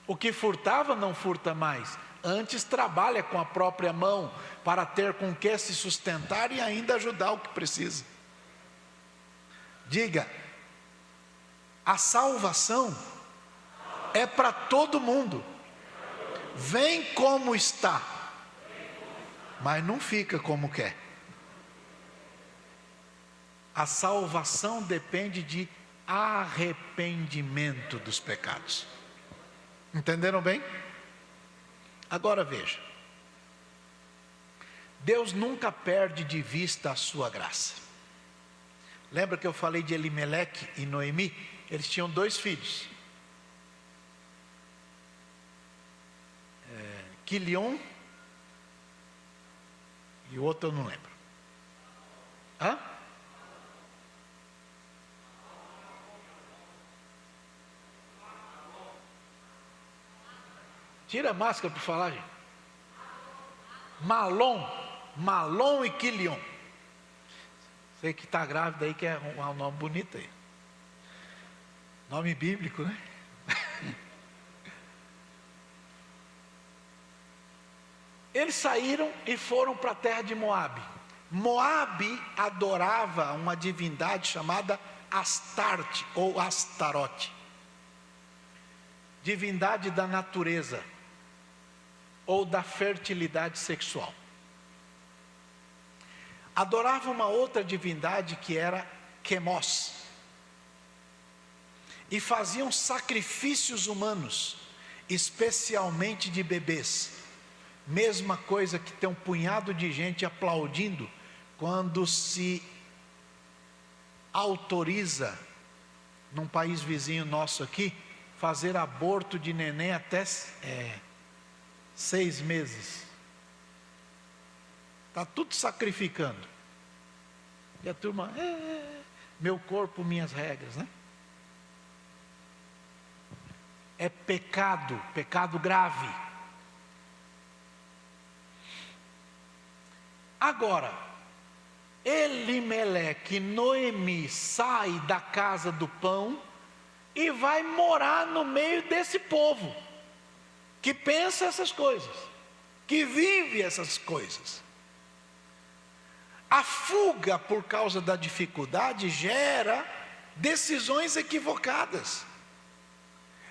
S1: o que furtava não furta mais, antes trabalha com a própria mão para ter com que se sustentar e ainda ajudar o que precisa. Diga: a salvação é para todo mundo. Vem como está, mas não fica como quer. A salvação depende de arrependimento dos pecados. Entenderam bem? Agora veja, Deus nunca perde de vista a sua graça. Lembra que eu falei de Elimeleque e Noemi? Eles tinham 2 filhos. Quilion e o outro eu não lembro. Hã? Tira a máscara para falar, gente. Malom e Quilion. Sei que está grávida aí, que é um nome bonito aí. Nome bíblico, né? Eles saíram e foram para a terra de Moabe. Moabe adorava uma divindade chamada Astarte ou Astarote, divindade da natureza ou da fertilidade sexual. Adorava uma outra divindade que era Quemos, e faziam sacrifícios humanos, especialmente de bebês. Mesma coisa que tem um punhado de gente aplaudindo quando se autoriza, num país vizinho nosso aqui, fazer aborto de neném até 6 meses. Está tudo sacrificando. E a turma, meu corpo, minhas regras, né? É pecado grave. Agora, Elimeleque, Noemi, sai da casa do pão e vai morar no meio desse povo, que pensa essas coisas, que vive essas coisas. A fuga por causa da dificuldade gera decisões equivocadas.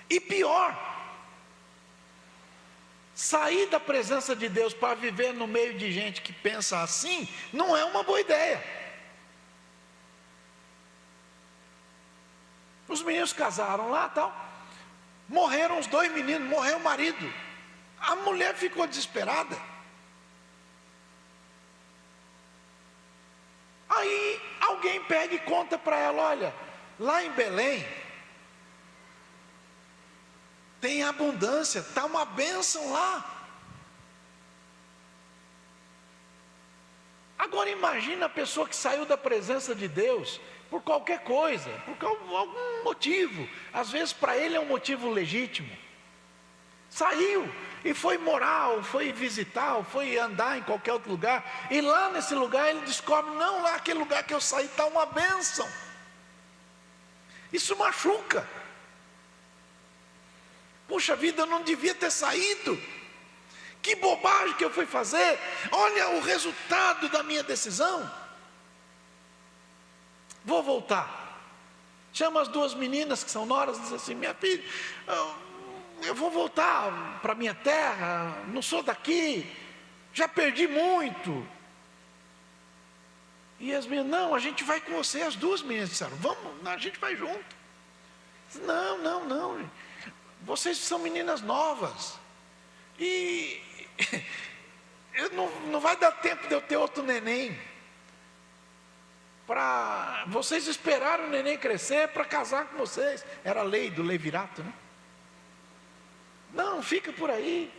S1: E pior, sair da presença de Deus para viver no meio de gente que pensa assim, não é uma boa ideia. Os meninos casaram lá, tal, morreram os 2 meninos, morreu o marido. A mulher ficou desesperada. Aí alguém pega e conta para ela: olha, lá em Belém tem abundância, está uma bênção lá. Agora imagina a pessoa que saiu da presença de Deus por qualquer coisa, por algum motivo. Às vezes para ele é um motivo legítimo. Saiu e foi morar, ou foi visitar, ou foi andar em qualquer outro lugar. E lá nesse lugar ele descobre: não, lá aquele lugar que eu saí está uma bênção. Isso machuca. Puxa vida, eu não devia ter saído. Que bobagem que eu fui fazer. Olha o resultado da minha decisão. Vou voltar. Chama as 2 meninas que são noras e diz assim: minha filha, eu vou voltar para minha terra, não sou daqui, já perdi muito. E as meninas: não, a gente vai com você. As 2 meninas disseram: vamos, a gente vai junto. Não, vocês são meninas novas, e não vai dar tempo de eu ter outro neném, para vocês esperarem o neném crescer para casar com vocês. Era a lei do levirato, né? Não, fica por aí.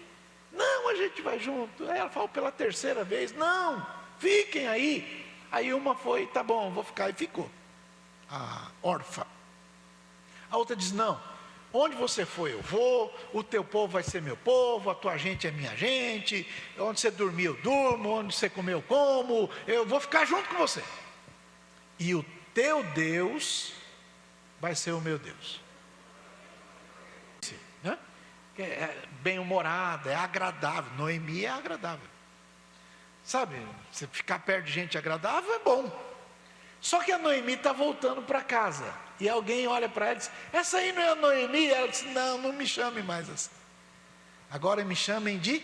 S1: Não, a gente vai junto. Aí ela falou pela 3ª vez: não, fiquem aí. Aí uma foi: tá bom, vou ficar. E ficou, a órfã. A outra diz: não, onde você for eu vou, o teu povo vai ser meu povo, a tua gente é minha gente, onde você dormir eu durmo, onde você comer eu como, eu vou ficar junto com você. E o teu Deus vai ser o meu Deus. Né? É bem-humorada, é agradável. Noemi é agradável. Sabe, você ficar perto de gente agradável é bom. Só que a Noemi está voltando para casa. E alguém olha para ela e diz: essa aí não é a Noemi? Ela diz: não me chame mais assim. Agora me chamem de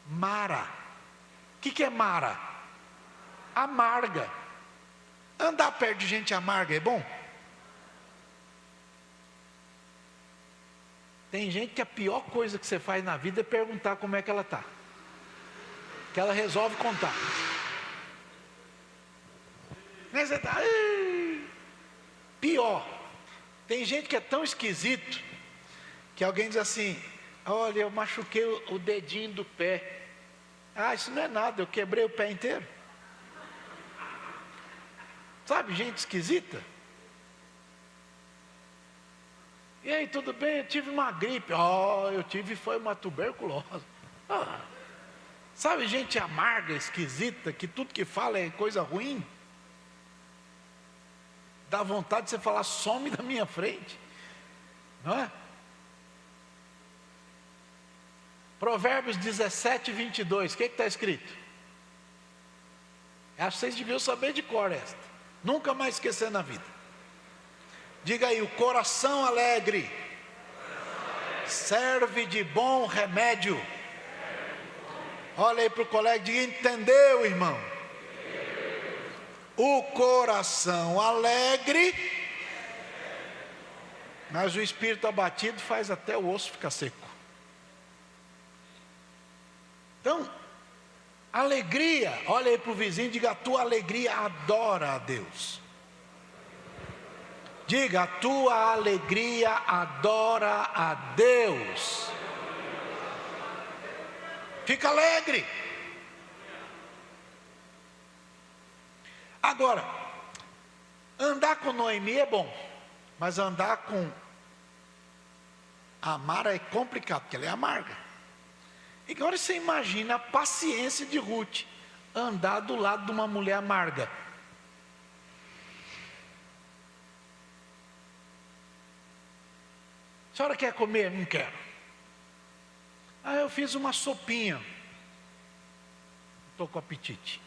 S1: Mara. O que é Mara? Amarga. Andar perto de gente amarga é bom? Tem gente que a pior coisa que você faz na vida é perguntar como é que ela está, que ela resolve contar. Mas você está... Pior, tem gente que é tão esquisito que alguém diz assim: Olha, eu machuquei o dedinho do pé. Ah, isso não é nada, eu quebrei o pé inteiro. Sabe, gente esquisita. E aí, tudo bem? Eu tive uma gripe. Foi uma tuberculose. Sabe, gente amarga, esquisita, que tudo que fala é coisa ruim. Dá vontade de você falar, some da minha frente. Não é? Provérbios 17, 22. O que está escrito? Acho que vocês deviam saber de cor esta. Nunca mais esquecer na vida. Diga aí, o coração alegre serve de bom remédio. Olha aí para o colega e diga, entendeu, irmão? O coração alegre, mas o espírito abatido faz até o osso ficar seco. Então, alegria, olha aí para o vizinho e diga, a tua alegria adora a Deus. Diga, a tua alegria adora a Deus. Fica alegre. Agora, andar com Noemi é bom, mas andar com a Mara é complicado, porque ela é amarga. E agora você imagina a paciência de Ruth andar do lado de uma mulher amarga. A senhora quer comer? Não quero. Eu fiz uma sopinha. Estou com apetite.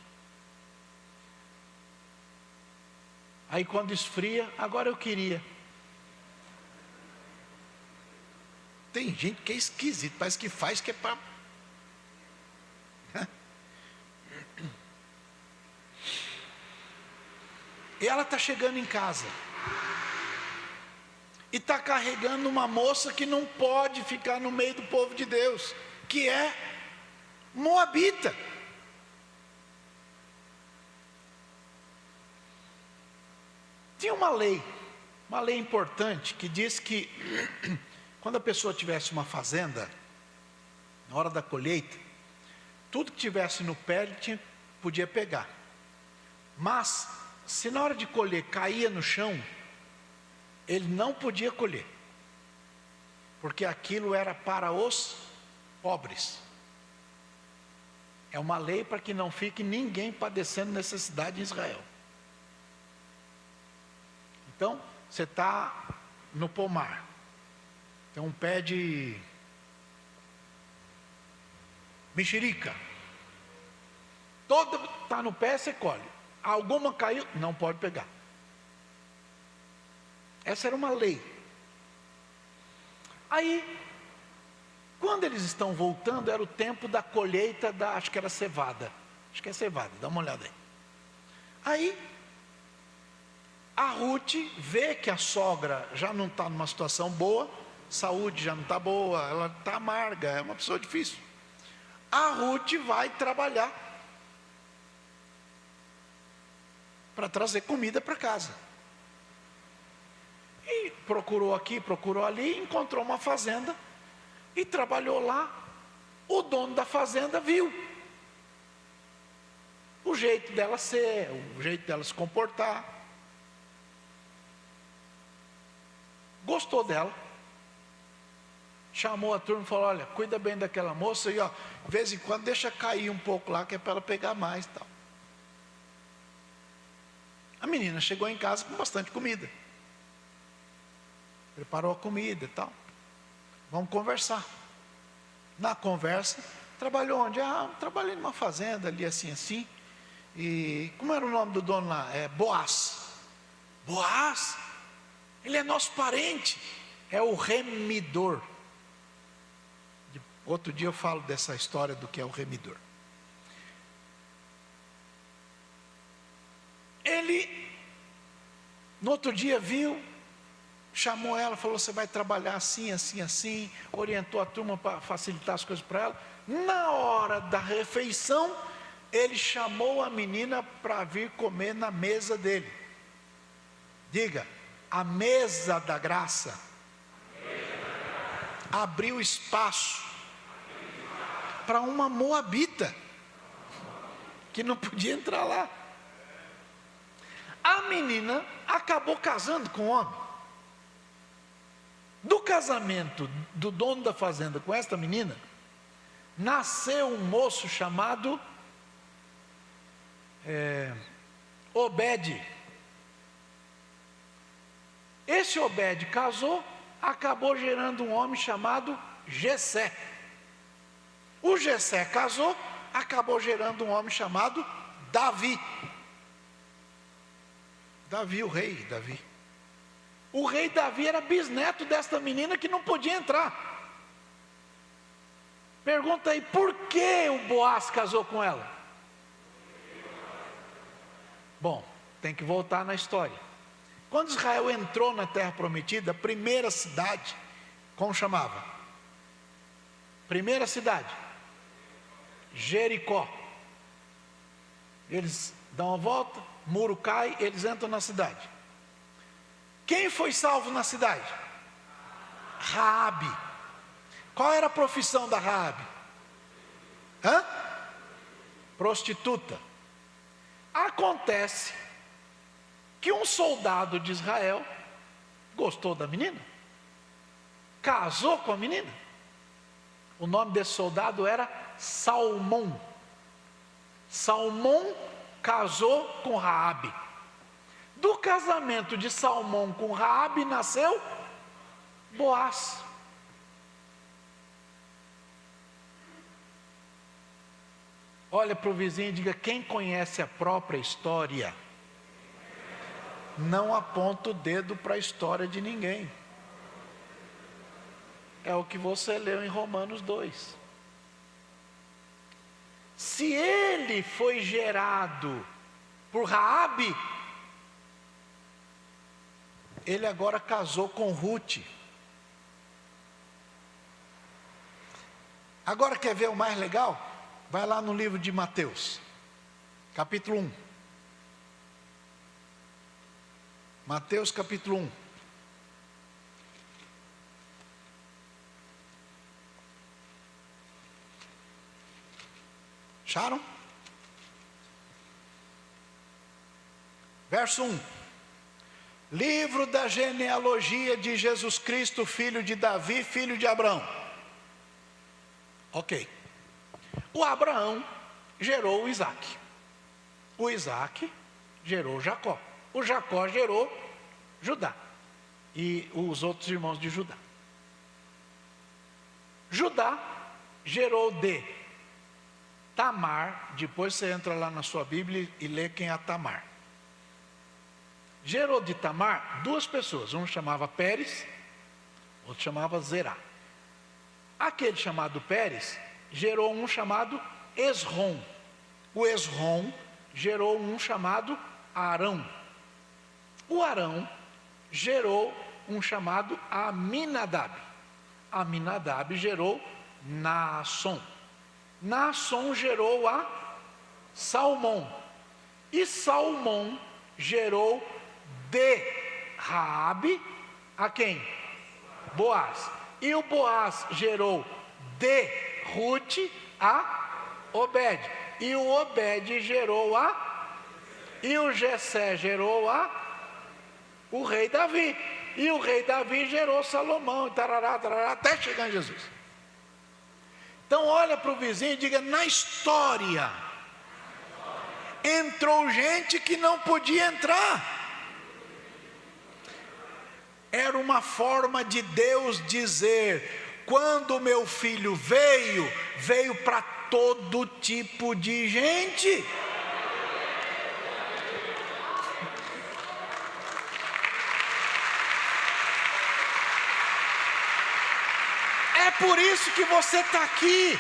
S1: Aí quando esfria, agora eu queria. Tem gente que é esquisito, parece que faz que é para... E ela está chegando em casa. E está carregando uma moça que não pode ficar no meio do povo de Deus, que é moabita. Tinha uma lei importante, que diz que quando a pessoa tivesse uma fazenda, na hora da colheita, tudo que tivesse no pé ele podia pegar. Mas, se na hora de colher caía no chão, ele não podia colher, porque aquilo era para os pobres. É uma lei para que não fique ninguém padecendo necessidade em Israel. Então, você está no pomar, tem um pé de mexerica, todo está no pé, você colhe. Alguma caiu, não pode pegar. Essa era uma lei. Aí, quando eles estão voltando, era o tempo da colheita da, acho que era cevada. Acho que é cevada, dá uma olhada aí. Aí, a Ruth vê que a sogra já não está numa situação boa, saúde já não está boa, ela está amarga, é uma pessoa difícil. A Ruth vai trabalhar para trazer comida para casa. E procurou aqui, procurou ali, encontrou uma fazenda e trabalhou lá. O dono da fazenda viu o jeito dela ser, o jeito dela se comportar. Gostou dela. Chamou a turma e falou, olha, cuida bem daquela moça e, de vez em quando deixa cair um pouco lá, que é para ela pegar mais e tal. A menina chegou em casa com bastante comida. Preparou a comida e tal. Vamos conversar. Na conversa, trabalhou onde? Trabalhei numa fazenda ali assim. E como era o nome do dono lá? Boaz. Boaz? Ele é nosso parente. É o remidor. Outro dia eu falo dessa história do que é o remidor. Ele, no outro dia viu, chamou ela, falou, você vai trabalhar assim, orientou a turma para facilitar as coisas para ela. Na hora da refeição, ele chamou a menina para vir comer na mesa dele. Diga, a mesa da graça. abriu espaço para uma moabita, que não podia entrar lá. A menina acabou casando com o homem. Do casamento do dono da fazenda com esta menina, nasceu um moço chamado Obed. Esse Obed casou, acabou gerando um homem chamado Jessé. O Jessé casou, acabou gerando um homem chamado Davi. Davi, o rei Davi. O rei Davi era bisneto desta menina que não podia entrar. Pergunta aí, por que o Boaz casou com ela? Bom, tem que voltar na história. Quando Israel entrou na terra prometida, a primeira cidade, como chamava? Primeira cidade, Jericó. Eles dão a volta, muro cai, eles entram na cidade. Quem foi salvo na cidade? Raabe. Qual era a profissão da Raabe? Prostituta. Acontece que um soldado de Israel gostou da menina, casou com a menina. O nome desse soldado era Salmão. Salmão casou com Raabe. Do casamento de Salmão com Raabe nasceu Boaz. Olha para o vizinho e diga: quem conhece a própria história não aponta o dedo para a história de ninguém. É o que você leu em Romanos 2. Se ele foi gerado por Raabe, ele agora casou com Ruth. Agora quer ver o mais legal? Vai lá no livro de Mateus, capítulo 1. Mateus capítulo 1. Acharam? Verso 1. Livro da genealogia de Jesus Cristo, filho de Davi, filho de Abraão. Ok. O Abraão gerou o Isaac. O Isaac gerou Jacó. O Jacó gerou Judá e os outros irmãos de Judá. Judá gerou de Tamar. Depois você entra lá na sua Bíblia e lê quem é a Tamar. Gerou de Tamar duas pessoas. Um chamava Pérez, outro chamava Zerá. Aquele chamado Pérez gerou um chamado Esrom. O Esrom gerou um chamado Arão. O Arão gerou um chamado Aminadab. Aminadab gerou Naasson. Naasson gerou a Salmão. E Salmão gerou de Raabe a quem? Boaz. E o Boaz gerou de Ruth a Obed. E o Obed gerou e o Jessé gerou o rei Davi. E o rei Davi gerou Salomão, tarará, tarará, até chegar em Jesus. Então olha para o vizinho e diga: na história entrou gente que não podia entrar. Era uma forma de Deus dizer: quando o meu filho veio para todo tipo de gente. É por isso que você está aqui,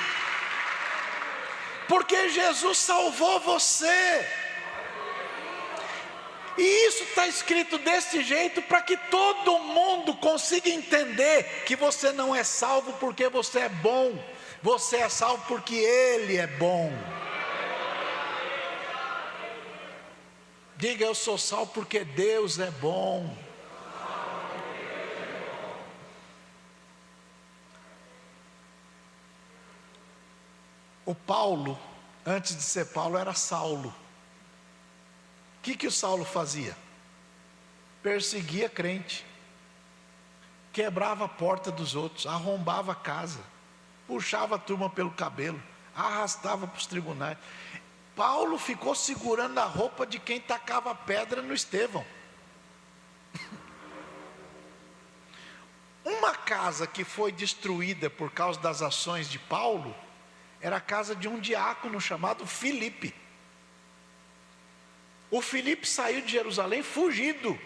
S1: porque Jesus salvou você. E isso está escrito desse jeito para que todo mundo consiga entender que você não é salvo porque você é bom, você é salvo porque Ele é bom. Diga: eu sou salvo porque Deus é bom. O Paulo, antes de ser Paulo, era Saulo. O que o Saulo fazia? Perseguia crente, quebrava a porta dos outros, arrombava a casa, puxava a turma pelo cabelo, arrastava para os tribunais. Paulo ficou segurando a roupa de quem tacava pedra no Estevão. Uma casa que foi destruída por causa das ações de Paulo era a casa de um diácono chamado Filipe. O Filipe saiu de Jerusalém fugido.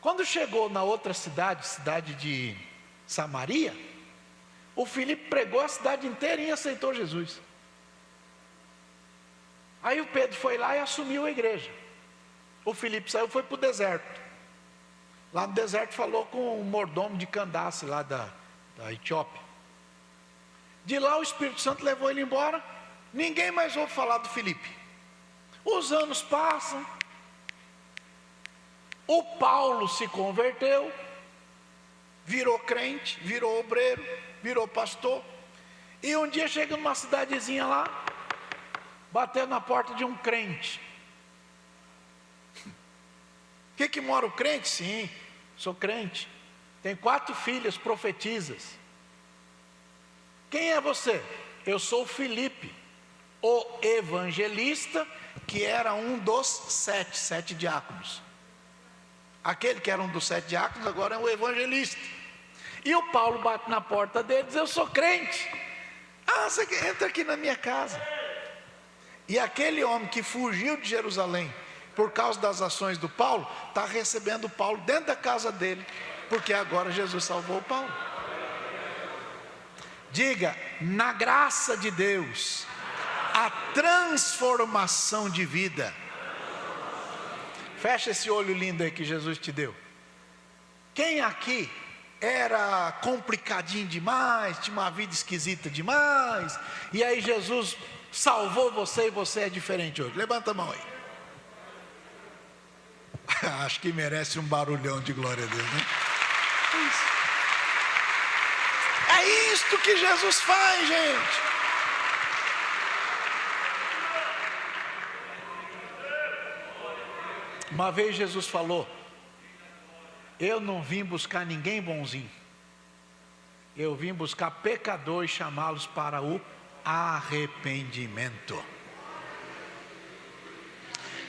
S1: Quando chegou na outra cidade, cidade de Samaria, o Filipe pregou a cidade inteira e aceitou Jesus. Aí o Pedro foi lá e assumiu a igreja. O Filipe saiu e foi para o deserto. Lá no deserto falou com o mordomo de Candace, lá da Etiópia. De lá o Espírito Santo levou ele embora. Ninguém mais ouve falar do Filipe. Os anos passam. O Paulo se converteu, virou crente, virou obreiro, virou pastor. E um dia chega numa cidadezinha lá, bateu na porta de um crente. Que mora o crente? Sim, sou crente. Tem 4 filhas profetisas. Quem é você? Eu sou o Filipe, o evangelista, que era um dos 7 diáconos. Aquele que era um dos 7 diáconos agora é o evangelista. E o Paulo bate na porta dele e diz: eu sou crente. Ah, você entra aqui na minha casa. E aquele homem que fugiu de Jerusalém por causa das ações do Paulo, está recebendo o Paulo dentro da casa dele, porque agora Jesus salvou o Paulo. Diga: na graça de Deus, a transformação de vida. Fecha esse olho lindo aí que Jesus te deu. Quem aqui era complicadinho demais, tinha uma vida esquisita demais, e aí Jesus salvou você e você é diferente hoje? Levanta a mão aí. Acho que merece um barulhão de glória a Deus, né? É isto que Jesus faz, gente. Uma vez Jesus falou: eu não vim buscar ninguém bonzinho, eu vim buscar pecadores e chamá-los para o arrependimento.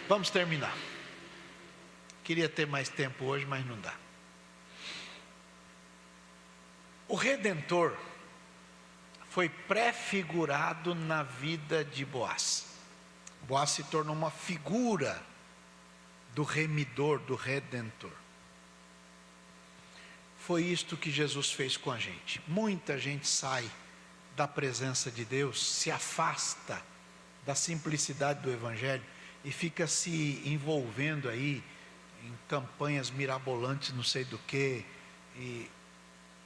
S1: Vamos terminar. Queria ter mais tempo hoje, mas não dá. O Redentor foi prefigurado na vida de Boaz. Boaz se tornou uma figura do remidor, do Redentor. Foi isto que Jesus fez com a gente. Muita gente sai da presença de Deus, se afasta da simplicidade do Evangelho e fica se envolvendo aí em campanhas mirabolantes não sei do que, e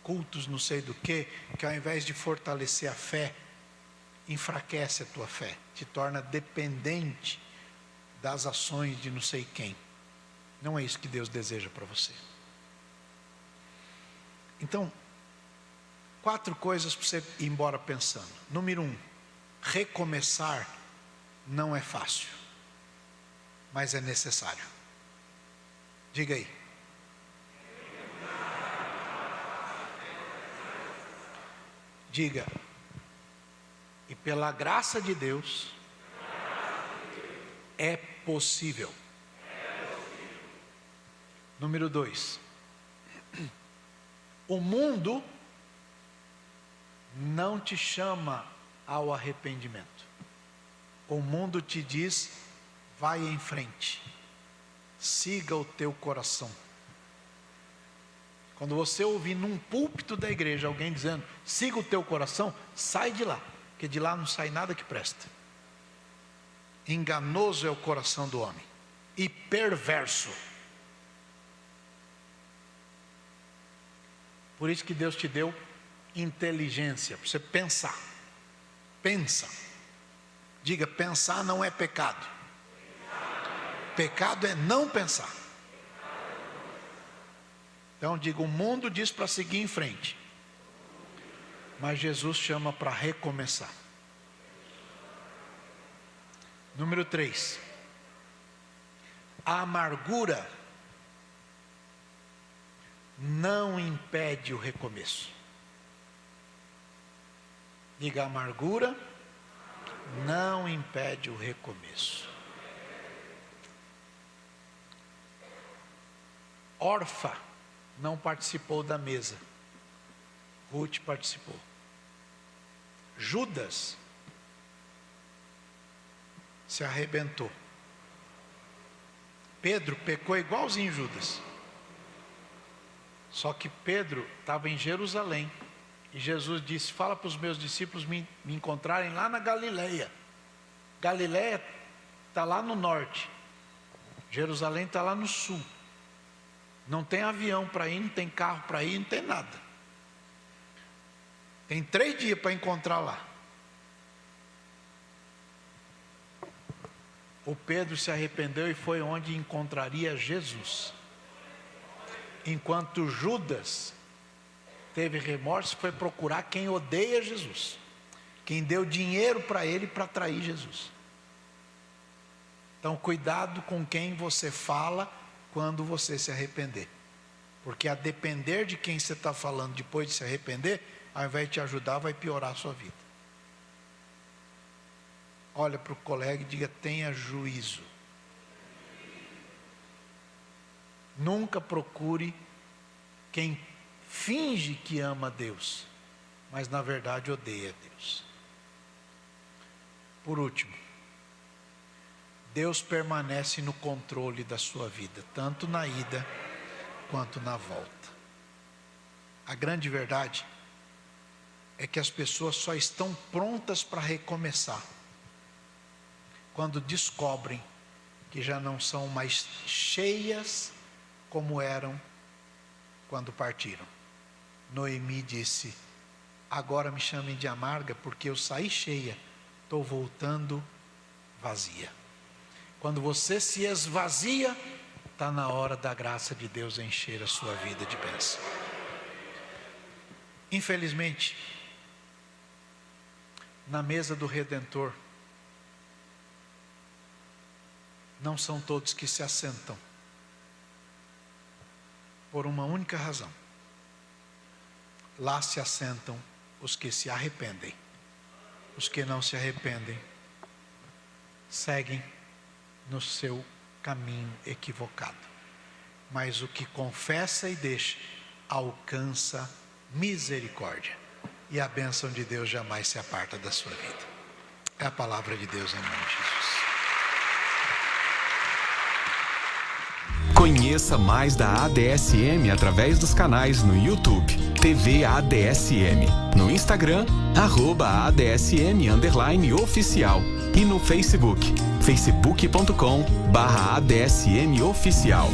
S1: cultos não sei do que ao invés de fortalecer a fé, enfraquece a tua fé, te torna dependente das ações de não sei quem. Não é isso que Deus deseja para você. Então, 4 coisas para você ir embora pensando. Número 1, recomeçar não é fácil, mas é necessário. Diga aí. Diga: e pela graça de Deus é possível. Número 2, o mundo não te chama ao arrependimento. O mundo te diz: vai em frente, siga o teu coração. Quando você ouvir num púlpito da igreja alguém dizendo: siga o teu coração, sai de lá, porque de lá não sai nada que presta. Enganoso é o coração do homem e perverso. Por isso que Deus te deu inteligência para você pensar. Pensa. Diga: pensar não é pecado. Pecado é não pensar. Então diga: o mundo diz para seguir em frente, Mas Jesus chama para recomeçar. Número 3. A amargura não impede o recomeço. Diga: a amargura não impede o recomeço. Orfa não participou da mesa. Ruth participou. Judas se arrebentou. Pedro pecou igualzinho Judas. Só que Pedro estava em Jerusalém. E Jesus disse: fala para os meus discípulos me encontrarem lá na Galileia. Galileia está lá no norte. Jerusalém está lá no sul. Não tem avião para ir, não tem carro para ir, não tem nada. Tem 3 dias para encontrar lá. O Pedro se arrependeu e foi onde encontraria Jesus. Enquanto Judas teve remorso, foi procurar quem odeia Jesus, quem deu dinheiro para ele para trair Jesus. Então cuidado com quem você fala quando você se arrepender, porque a depender de quem você está falando depois de se arrepender, ao invés de te ajudar, vai piorar a sua vida. Olha para o colega e diga: tenha juízo. Nunca procure quem finge que ama a Deus, mas na verdade odeia a Deus. Por último, Deus permanece no controle da sua vida, tanto na ida quanto na volta. A grande verdade é que as pessoas só estão prontas para recomeçar quando descobrem que já não são mais cheias como eram quando partiram. Noemi disse: agora me chamem de amarga, porque eu saí cheia, estou voltando vazia. Quando você se esvazia, está na hora da graça de Deus encher a sua vida de bênção. Infelizmente, na mesa do Redentor, não são todos que se assentam, por uma única razão. Lá se assentam os que se arrependem. Os que não se arrependem seguem no seu caminho equivocado. Mas o que confessa e deixa, alcança misericórdia. E a bênção de Deus jamais se aparta da sua vida. É a palavra de Deus em nome de Jesus.
S2: Conheça mais da ADSM através dos canais no YouTube, TV ADSM, no Instagram, @ADSM_oficial e no Facebook, facebook.com/ADSM oficial.